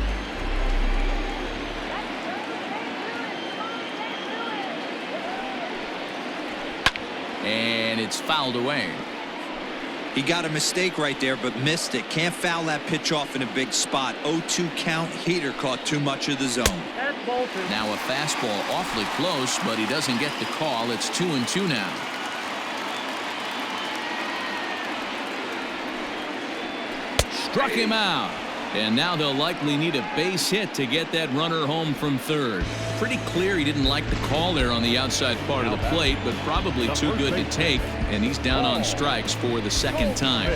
And it's fouled away. He got a mistake right there, but missed it. Can't foul that pitch off in a big spot. 0-2 count. Heater caught too much of the zone. Now a fastball awfully close, but he doesn't get the call. It's 2-2 now. Struck him out. And now they'll likely need a base hit to get that runner home from third. Pretty clear he didn't like the call there on the outside part of the plate, but probably too good to take, and he's down on strikes for the second time.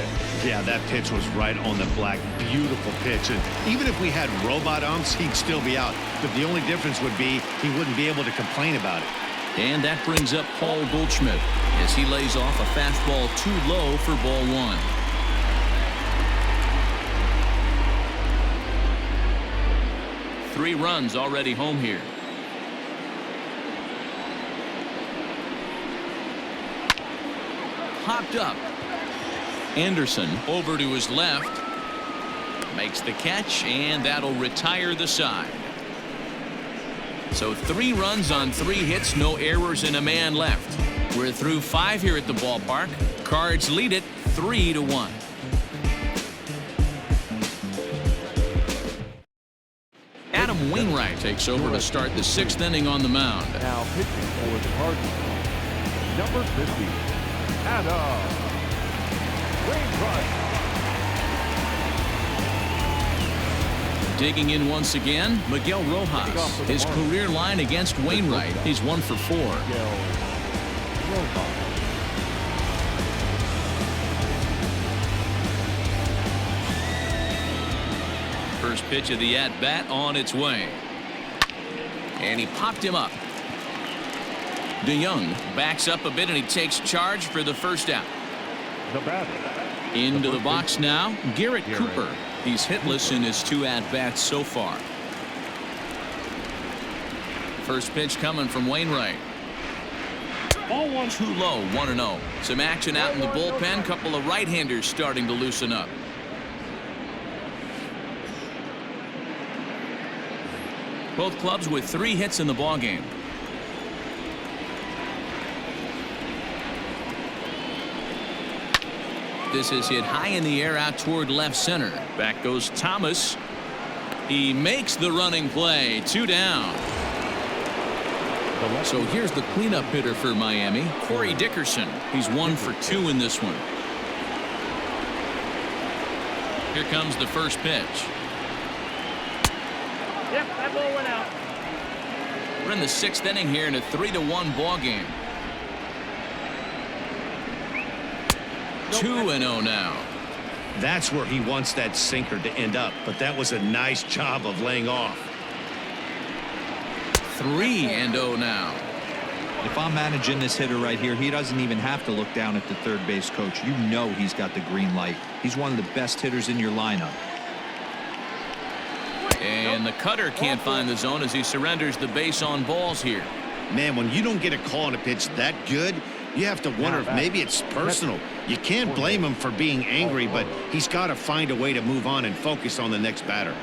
Yeah, that pitch was right on the black. Beautiful pitch. And even if we had robot umps, he'd still be out. But the only difference would be he wouldn't be able to complain about it. And that brings up Paul Goldschmidt as he lays off a fastball too low for ball 1. Three runs already home here. Popped up. Anderson over to his left. Makes the catch, and that'll retire the side. So 3 runs on 3 hits, no errors, and a man left. We're through 5 here at the ballpark. Cards lead it 3-1. Adam Wainwright takes over to start the 6th inning on the mound. Now pitching for the Cardinals, number 50, Adam Wainwright. Digging in once again, Miguel Rojas. His career line against Wainwright, he's 1 for 4. First pitch of the at-bat on its way. And he popped him up. DeYoung backs up a bit and he takes charge for the first out. The batter. Into the box now, Garrett Cooper. He's hitless in his 2 at-bats so far. First pitch coming from Wainwright. Ball one. Too low, 1-0. Some action out in the bullpen. Couple of right-handers starting to loosen up. Both clubs with 3 hits in the ballgame. This is hit high in the air out toward left center. Back goes Thomas. He makes the running play. 2 down. So here's the cleanup hitter for Miami, Corey Dickerson. He's 1 for 2 in this one. Here comes the first pitch. Yep, that ball went out. We're in the 6th inning here in a 3-1 ball game. 2-0 now. That's where he wants that sinker to end up, but that was a nice job of laying off. 3-0 now. If I'm managing this hitter right here, he doesn't even have to look down at the third base coach. You know he's got the green light. He's one of the best hitters in your lineup. And the cutter can't find the zone as he surrenders the base on balls here. Man, when you don't get a call on a pitch that good, you have to wonder if maybe it's personal. You can't blame him for being angry, but he's got to find a way to move on and focus on the next batter.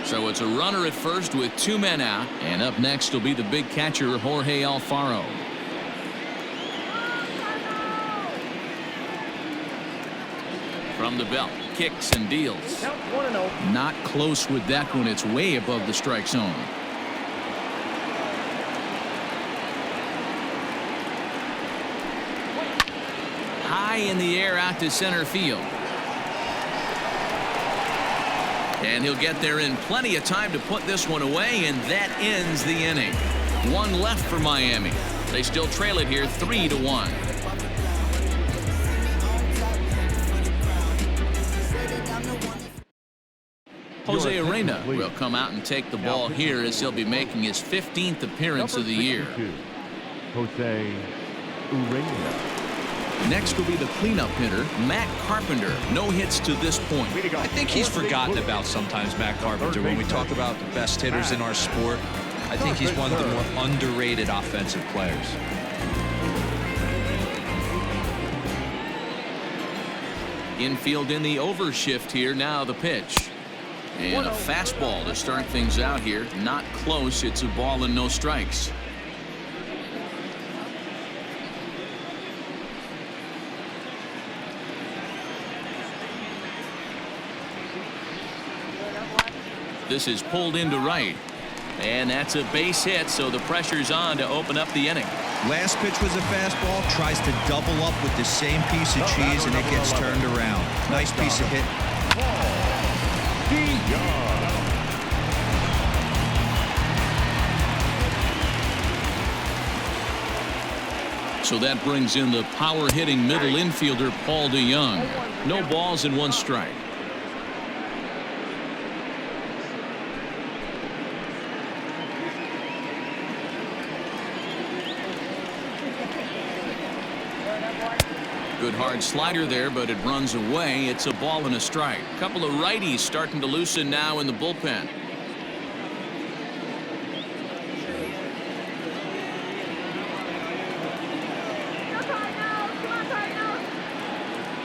So it's a runner at first with 2 men out, and up next will be the big catcher Jorge Alfaro. From the belt, kicks and deals. Count 1-0. Not close with that one. It's way above the strike zone. High in the air out to center field. And he'll get there in plenty of time to put this one away, and that ends the inning. 1 left for Miami. They still trail it here 3-1. Jose Arena will come out and take the ball here as he'll be making his 15th appearance of the year. Jose Urena. Next will be the cleanup hitter, Matt Carpenter. No hits to this point. I think he's forgotten about sometimes, Matt Carpenter. When we talk about the best hitters in our sport, I think he's one of the more underrated offensive players. Infield in the overshift here. Now the pitch. And a fastball to start things out here. Not close. It's a ball and no strikes. This is pulled into right. And that's a base hit, so the pressure's on to open up the inning. Last pitch was a fastball, tries to double up with the same piece of cheese, and it gets turned around. Nice piece of hit. So that brings in the power-hitting middle infielder, Paul DeYoung. No balls and 1 strike. Good hard slider there, but it runs away. It's a ball and a strike. Couple of righties starting to loosen now in the bullpen.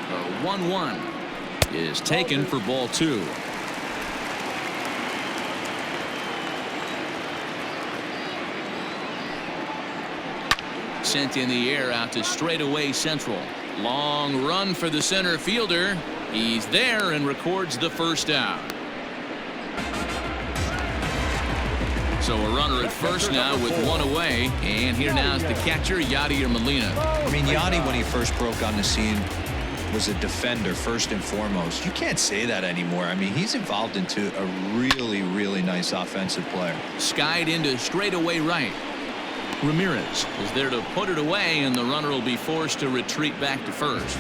The 1-1 is taken for ball 2. Sent in the air out to straightaway central. Long run for the center fielder. He's there and records the first out. So a runner at first now with 1 away. And here now is the catcher, Yadier Molina. I mean, Yadi, when he first broke on the scene, was a defender first and foremost. You can't say that anymore. I mean, he's evolved into a really, really nice offensive player. Skied into straightaway right. Ramirez is there to put it away, and the runner will be forced to retreat back to first.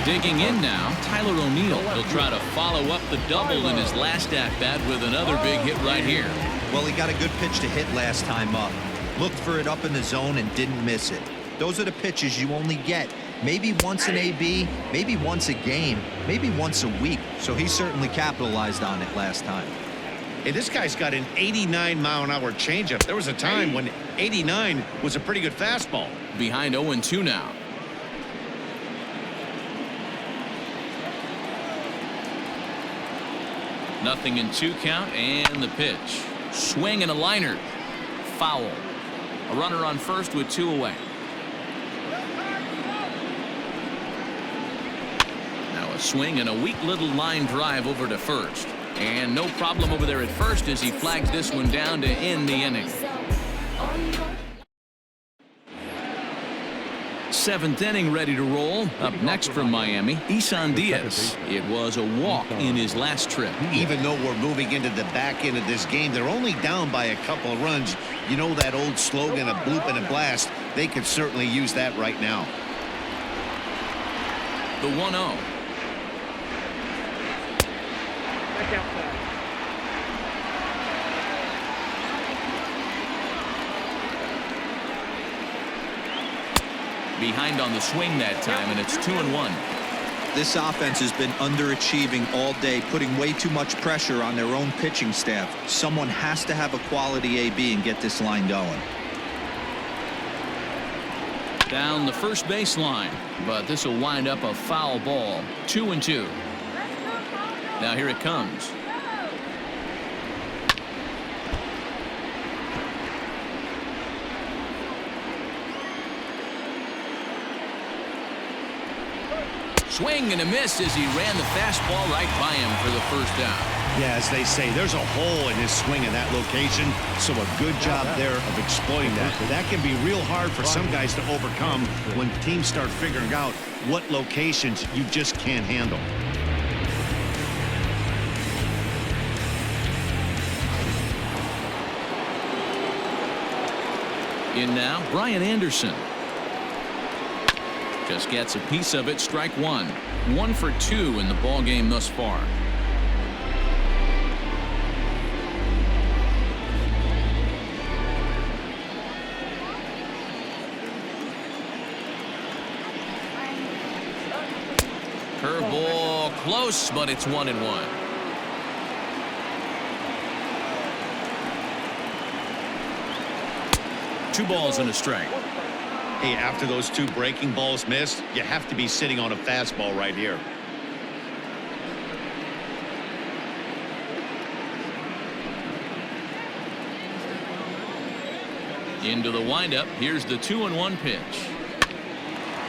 Digging in now, Tyler O'Neill. He'll try to follow up the double in his last at-bat with another big hit right here. Well, he got a good pitch to hit last time up. Looked for it up in the zone and didn't miss it. Those are the pitches you only get maybe once in AB, maybe once a game, maybe once a week. So he certainly capitalized on it last time. Hey, this guy's got an 89-mile-an-hour changeup. There was a time when 89 was a pretty good fastball. Behind 0-2 now. Nothing in 2 count, and the pitch. Swing and a liner. Foul. A runner on first with 2 away. Now a swing and a weak little line drive over to first. And no problem over there at first as he flags this one down to end the inning. 7th inning ready to roll. Up next from Miami, Isan Diaz. It was a walk in his last trip. Even though we're moving into the back end of this game, they're only down by a couple of runs. You know that old slogan, a bloop and a blast. They could certainly use that right now. The 1-0. Back outside. Behind on the swing that time, and it's 2-1. This offense has been underachieving all day, putting way too much pressure on their own pitching staff. Someone has to have a quality AB and get this line going. Down the first base line, but this will wind up a foul ball. 2-2. Now here it comes. Swing and a miss as he ran the fastball right by him for the first down. Yeah, as they say, there's a hole in his swing in that location, so a good job there of exploiting that. That can be real hard for some guys to overcome when teams start figuring out what locations you just can't handle. In now, Brian Anderson. Just gets a piece of it. Strike 1. 1 for 2 in the ball game thus far. Curveball close, but it's 1-1. Two balls and a strike. Hey, after those 2 breaking balls missed, you have to be sitting on a fastball right here. Into the windup. Here's the 2-1 pitch.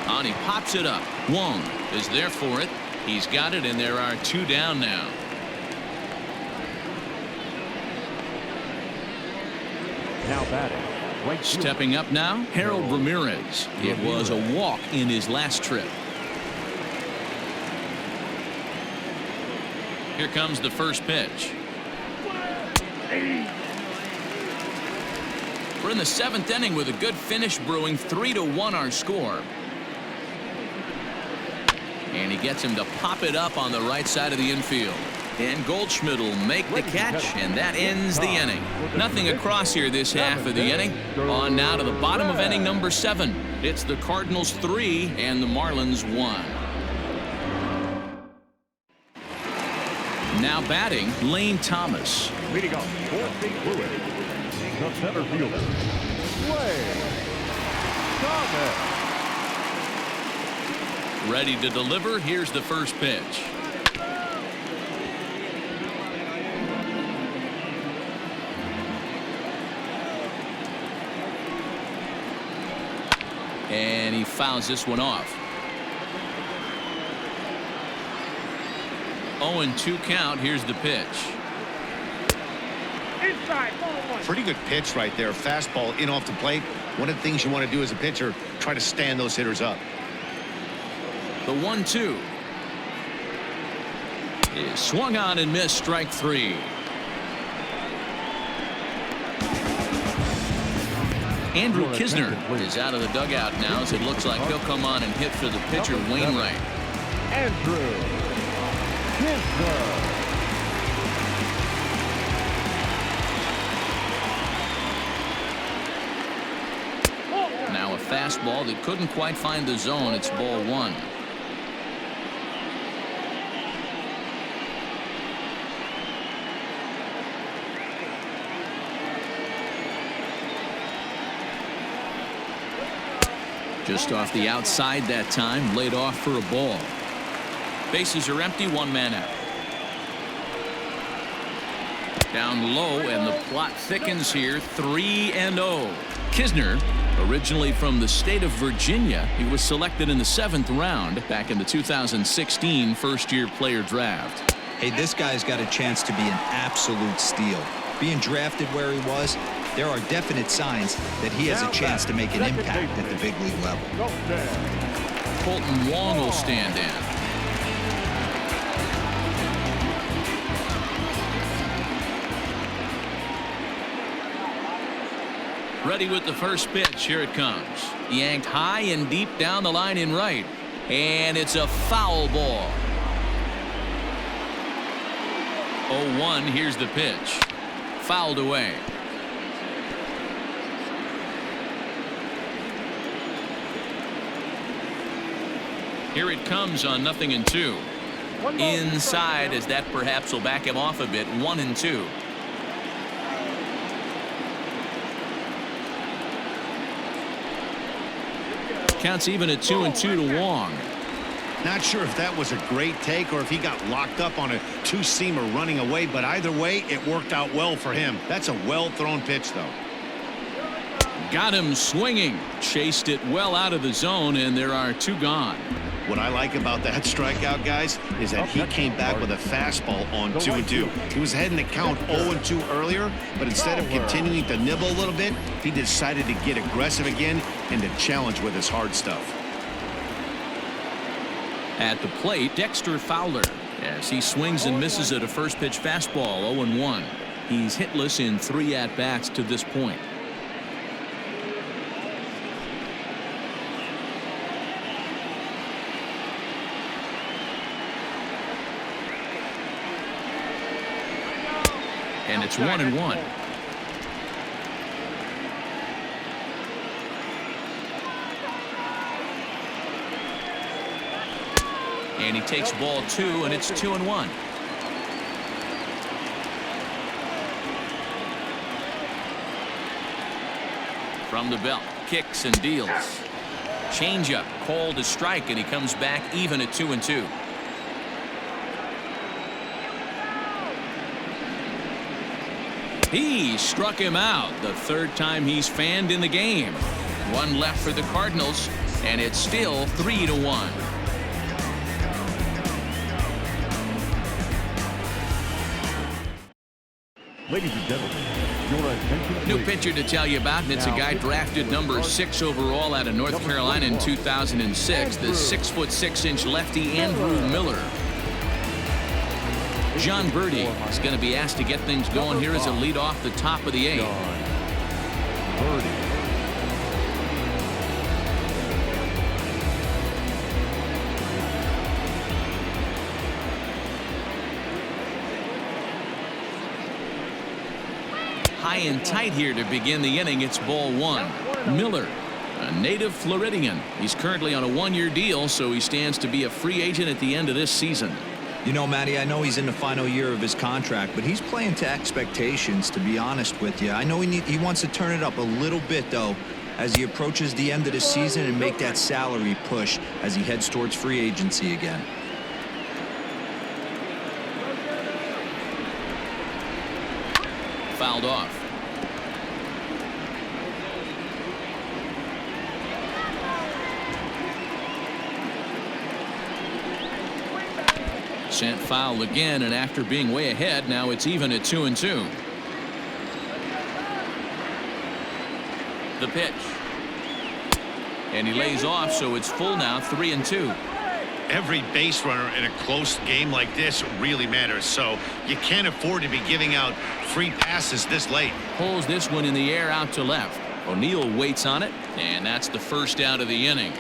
And he pops it up. Wong is there for it. He's got it, and there are 2 down now. Now batting. Stepping up now, Harold Ramirez. It was a walk in his last trip. Here comes the first pitch. We're in the 7th inning with a good finish brewing. 3-1 our score. And he gets him to pop it up on the right side of the infield. And Goldschmidt will make the catch, and that ends the inning. Nothing across here this half of the inning. On now to the bottom of inning number 7. It's the Cardinals 3 and the Marlins 1. Now batting, Lane Thomas. Leading off for St. Louis, the center fielder, Lane Thomas. Ready to deliver. Here's the first pitch. And he fouls this one off. 0-2 count. Here's the pitch. Inside, ball 1. Pretty good pitch right there. Fastball in off the plate. One of the things you want to do as a pitcher, try to stand those hitters up. The 1-2 is swung on and missed. Strike 3. Andrew Kisner is out of the dugout now, as it looks like he'll come on and hit for the pitcher, Wainwright. Andrew Kisner. Now a fastball that couldn't quite find the zone. It's ball 1. Just off the outside that time, laid off for a ball. Bases are empty, one man out. Down low, and the plot thickens here. 3-0. Kisner, originally from the state of Virginia, he was selected in the 7th round back in the 2016 first-year player draft. Hey, this guy's got a chance to be an absolute steal. Being drafted where he was, there are definite signs that he has a chance to make an impact at the big league level. Colton Wong will stand in. Ready with the first pitch. Here it comes. Yanked high and deep down the line in right. And it's a foul ball. 0-1. Here's the pitch. Fouled away. Here it comes on 0-2. Inside, as that perhaps will back him off a bit. 1-2. Counts even at 2-2 to Wong. Not sure if that was a great take or if he got locked up on a two-seamer running away, but either way, it worked out well for him. That's a well-thrown pitch, though. Got him swinging. Chased it well out of the zone, and there are 2 gone. What I like about that strikeout, guys, is that he came back with a fastball on 2-2. He was heading to count 0-2 earlier, but instead of continuing to nibble a little bit, he decided to get aggressive again and to challenge with his hard stuff. At the plate, Dexter Fowler, as he swings and misses at a first pitch fastball. 0-1. He's hitless in 3 at-bats to this point. And it's 1-1. And he takes ball 2, and it's 2-1. From the belt, kicks and deals. Changeup called to strike, and he comes back even at 2-2. He struck him out, the 3rd time he's fanned in the game. 1 left for the Cardinals, and it's still 3-1. Ladies and gentlemen, your attention, New please. pitcher to tell you about, and it's a guy drafted number 6 overall out of North Carolina in 2006, the 6'6" lefty Andrew Miller. John Birdie is going to be asked to get things going here as a lead off the top of the 8th. Birdie. High and tight here to begin the inning. It's ball 1. Miller, a native Floridian. He's currently on a 1-year deal, so he stands to be a free agent at the end of this season. You know, Matty, I know he's in the final year of his contract, but he's playing to expectations, to be honest with you. I know he wants to turn it up a little bit, though, as he approaches the end of the season and make that salary push as he heads towards free agency again. Fouled off. Sent foul again, and after being way ahead, now it's even at 2-2. The pitch. And he lays off, so it's full now, 3-2. Every base runner in a close game like this really matters, so you can't afford to be giving out free passes this late. Pulls this one in the air out to left. O'Neill waits on it, and that's the first out of the inning.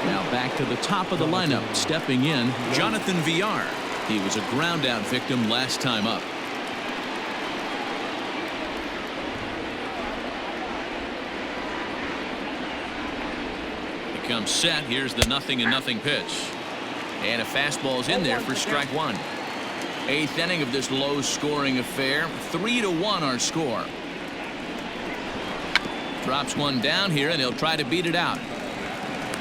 Now back to the top of the lineup. Stepping in, Jonathan Villar. He was a ground out victim last time up. He comes set. Here's the 0-0 pitch. And a fastball's in there for strike 1. 8th inning of this low-scoring affair. 3-1 our score. Drops one down here, and he'll try to beat it out.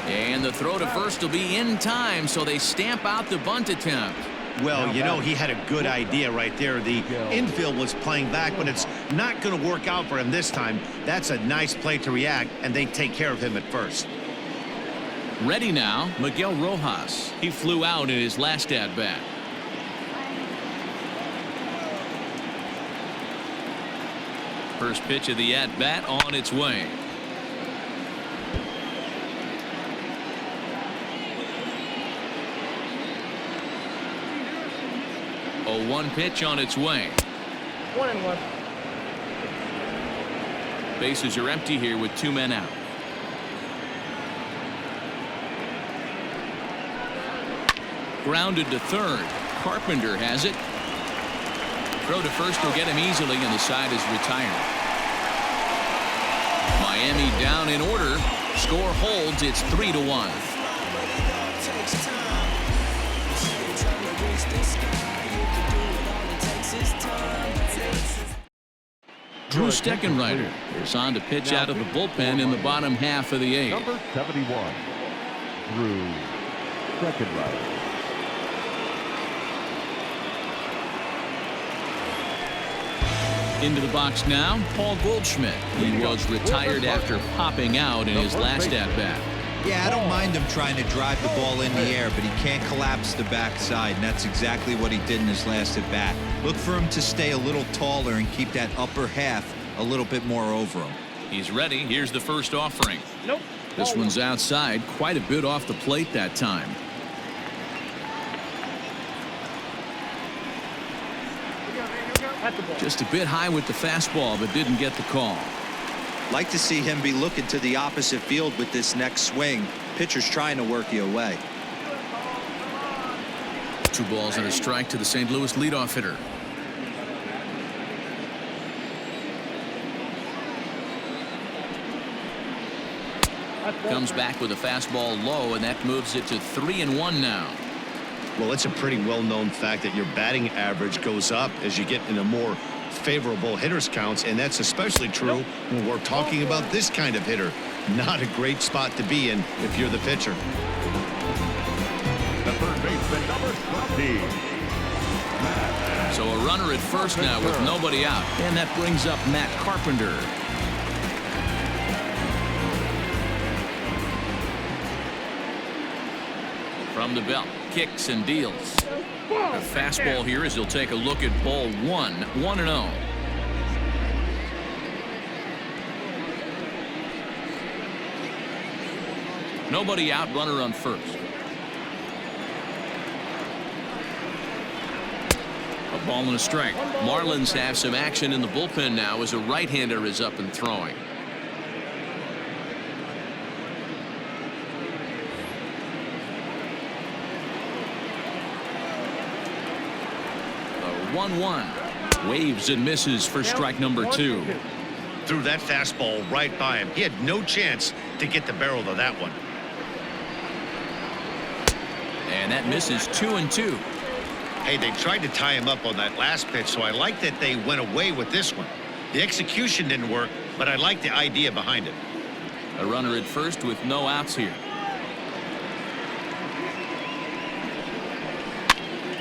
And the throw to first will be in time, so they stamp out the bunt attempt. Well, you know, he had a good idea right there. The infield was playing back, but it's not going to work out for him this time. That's a nice play to react, and they take care of him at first. Ready now, Miguel Rojas. He flew out in his last at-bat. First pitch of the at-bat on its way. A 1 pitch on its way. 1-1. Bases are empty here with 2 men out. Grounded to third. Carpenter has it. Throw to first will get him easily, and the side is retired. Miami down in order. Score holds. It's 3-1. Drew Steckenrider is on to pitch out of the bullpen in the bottom half of the 8th. Number 71, Drew Steckenrider. Into the box now, Paul Goldschmidt. He was retired after popping out in his last at-bat. Yeah, I don't mind him trying to drive the ball in the air, but he can't collapse the backside, and that's exactly what he did in his last at-bat. Look for him to stay a little taller and keep that upper half a little bit more over him. He's ready. Here's the first offering. Nope. This one's outside, quite a bit off the plate that time. At the ball. Just a bit high with the fastball, but didn't get the call. Like to see him be looking to the opposite field with this next swing. Pitcher's trying to work you away. 2 balls and a strike to the St. Louis leadoff hitter. Comes back with a fastball low, and that moves it to 3-1 now. Well, it's a pretty well-known fact that your batting average goes up as you get into more favorable hitters counts, and that's especially true when we're talking about this kind of hitter. Not a great spot to be in if you're the pitcher. The third baseman, number 20. So a runner at first now with nobody out, and that brings up Matt Carpenter. From the belt, kicks and deals. A fastball here as he'll take a look at ball 1, 1-0. Nobody out, runner on first. A ball and a strike. Marlins have some action in the bullpen now as a right-hander is up and throwing. The 1-1. Waves and misses for strike number 2. Threw that fastball right by him. He had no chance to get the barrel to that one. And that misses 2-2. Hey, they tried to tie him up on that last pitch, so I like that they went away with this one. The execution didn't work, but I like the idea behind it. A runner at first with no outs here.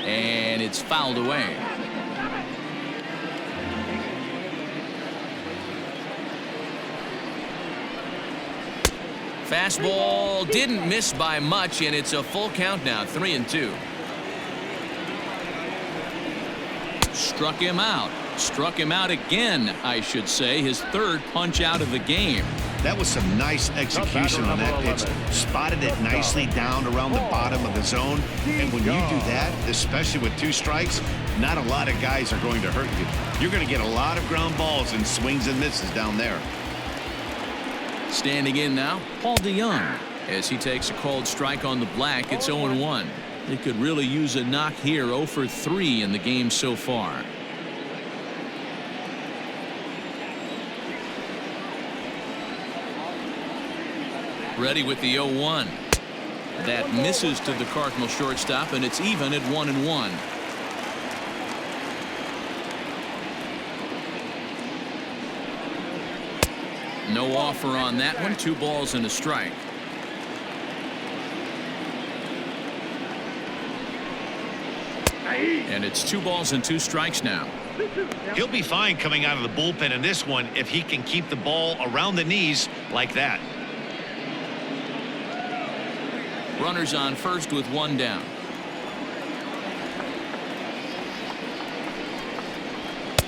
And it's fouled away. Fastball didn't miss by much, and it's a full count now, 3-2. Struck him out. Struck him out again, I should say. His third punch out of the game. That was some nice execution on that pitch. Spotted it nicely down around the bottom of the zone. And when you do that, especially with 2 strikes, not a lot of guys are going to hurt you. You're going to get a lot of ground balls and swings and misses down there. Standing in now, Paul DeYoung. As he takes a called strike on the black, it's 0-1. They could really use a knock here. 0 for 3 in the game so far. Ready with the 0-1. That misses to the Cardinal shortstop, and it's even at 1-1. No offer on that one. 2 balls and a strike. And it's 2 balls and 2 strikes now. He'll be fine coming out of the bullpen in this one if he can keep the ball around the knees like that. Runners on first with 1 down.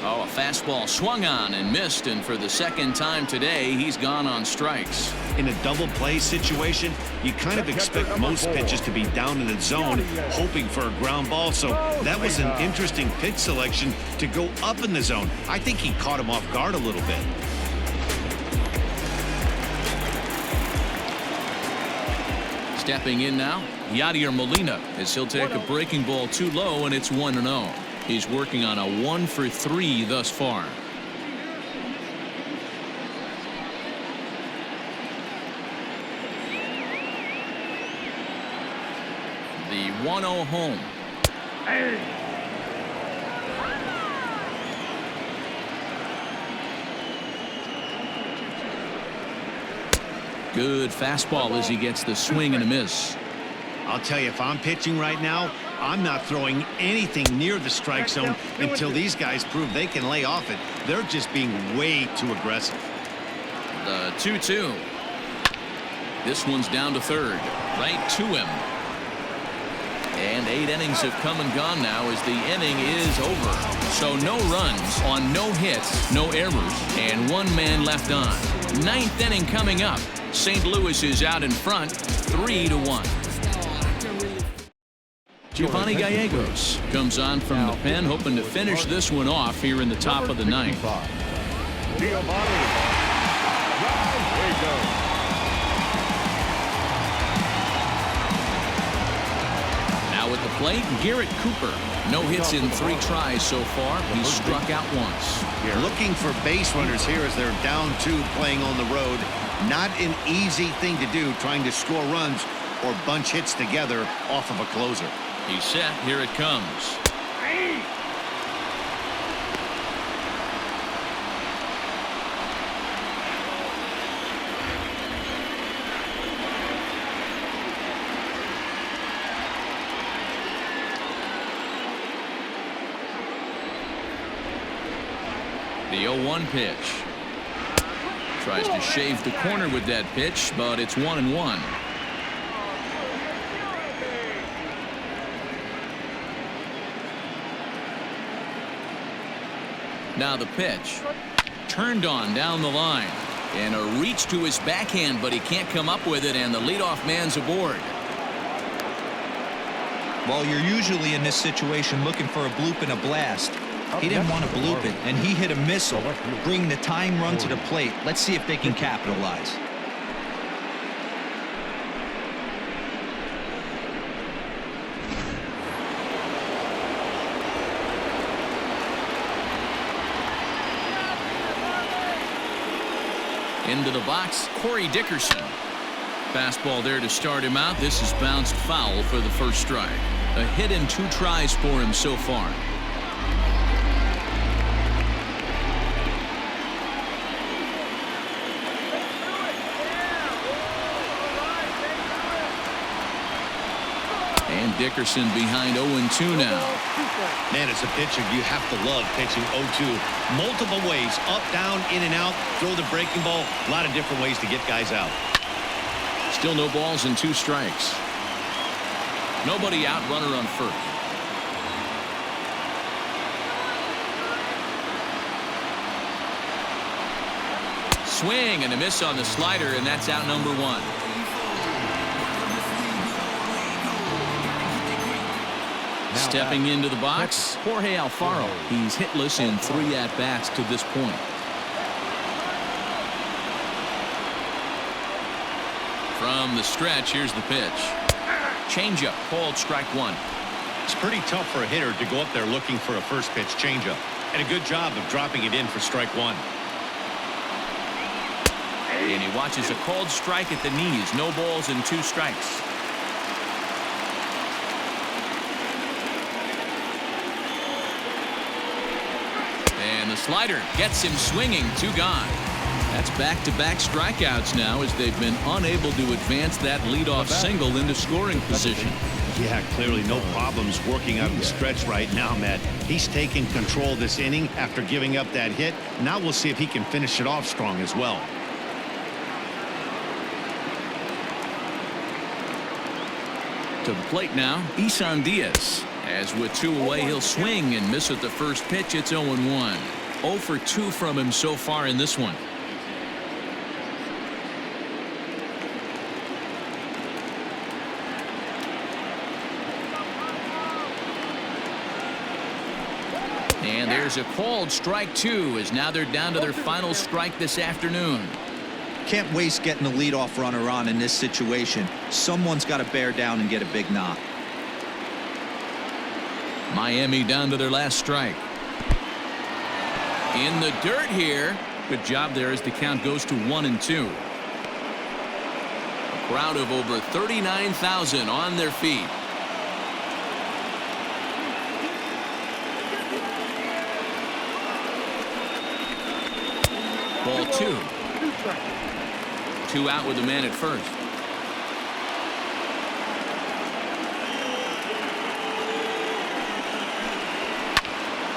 Oh, a fastball swung on and missed, and for the second time today, he's gone on strikes. In a double play situation, you kind of expect most pitches to be down in the zone, hoping for a ground ball. So that was an interesting pitch selection to go up in the zone. I think he caught him off guard a little bit. Stepping in now, Yadier Molina, as he'll take a breaking ball too low, and it's 1-0. He's working on a 1 for 3 thus far. The 1-0 home. Good fastball as he gets the swing and a miss. I'll tell you, if I'm pitching right now, I'm not throwing anything near the strike zone until these guys prove they can lay off it. They're just being way too aggressive. The 2-2. This one's down to third. Right to him. And 8 innings have come and gone now as the inning is over. So no runs on no hits, no errors, and 1 man left on. 9th inning coming up. St. Louis is out in front, 3-1. Giovanni Gallegos comes on from the pen, hoping to finish this one off here in the top of the 9th. Now at the plate, Garrett Cooper. No hits in 3 tries so far. He's struck out once. Looking for base runners here as they're down 2 playing on the road. Not an easy thing to do, trying to score runs or bunch hits together off of a closer. He's set. Here it comes. The 0-1 pitch. Tries to shave the corner with that pitch, but it's 1-1. Now the pitch. Turned on down the line. And a reach to his backhand, but he can't come up with it, and the leadoff man's aboard. Well, you're usually in this situation looking for a bloop and a blast. He didn't want to bloop it, and he hit a missile, bringing the tying run to the plate. Let's see if they can capitalize. Into the box, Corey Dickerson. Fastball there to start him out. This is bounced foul for the first strike. A hit in 2 tries for him so far. And Dickerson behind 0-2 now. Man, as a pitcher, you have to love pitching 0-2. Multiple ways, up, down, in and out, throw the breaking ball. A lot of different ways to get guys out. Still no balls and 2 strikes. Nobody out, runner on first. Swing and a miss on the slider, and that's out number 1. Stepping into the box, Jorge Alfaro. He's hitless in 3 at-bats to this point. From the stretch, here's the pitch. Changeup, called strike 1. It's pretty tough for a hitter to go up there looking for a first pitch changeup. And a good job of dropping it in for strike 1. And he watches a called strike at the knees. No balls and 2 strikes. And the slider gets him swinging. 2 gone. That's back-to-back strikeouts now as they've been unable to advance that leadoff single into scoring position. Yeah, clearly no problems working out of the stretch right now, Matt. He's taking control this inning after giving up that hit. Now we'll see if he can finish it off strong as well. To the plate now, Isan Diaz. As with 2 away, he'll swing and miss at the first pitch. It's 0-1. 0 for 2 from him so far in this one. And there's a called strike 2 as now they're down to their final strike this afternoon. Can't waste getting a leadoff runner on in this situation. Someone's got to bear down and get a big knock. Miami down to their last strike. In the dirt here. Good job there as the count goes to 1-2. A crowd of over 39,000 on their feet. Ball 2. 2 out with the man at first.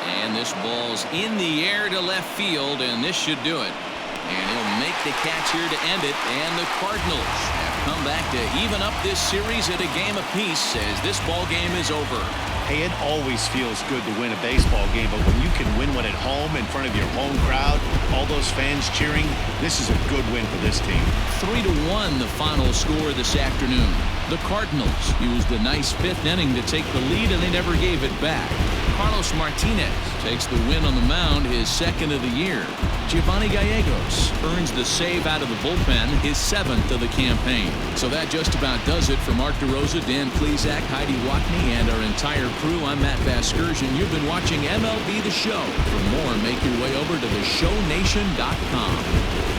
And this ball's in the air to left field, and this should do it. And he'll make the catch here to end it. And the Cardinals have come back to even up this series at a game apiece as this ball game is over. Hey, it always feels good to win a baseball game, but when you can win one at home in front of your home crowd, all those fans cheering, this is a good win for this team. 3-1 the final score this afternoon. The Cardinals used a nice 5th inning to take the lead, and they never gave it back. Carlos Martinez takes the win on the mound, his 2nd of the year. Giovanni Gallegos earns the save out of the bullpen, his 7th of the campaign. So that just about does it for Mark DeRosa, Dan Plesac, Heidi Watney, and our entire crew. I'm Matt Vasgersian. You've been watching MLB The Show. For more, make your way over to theshownation.com.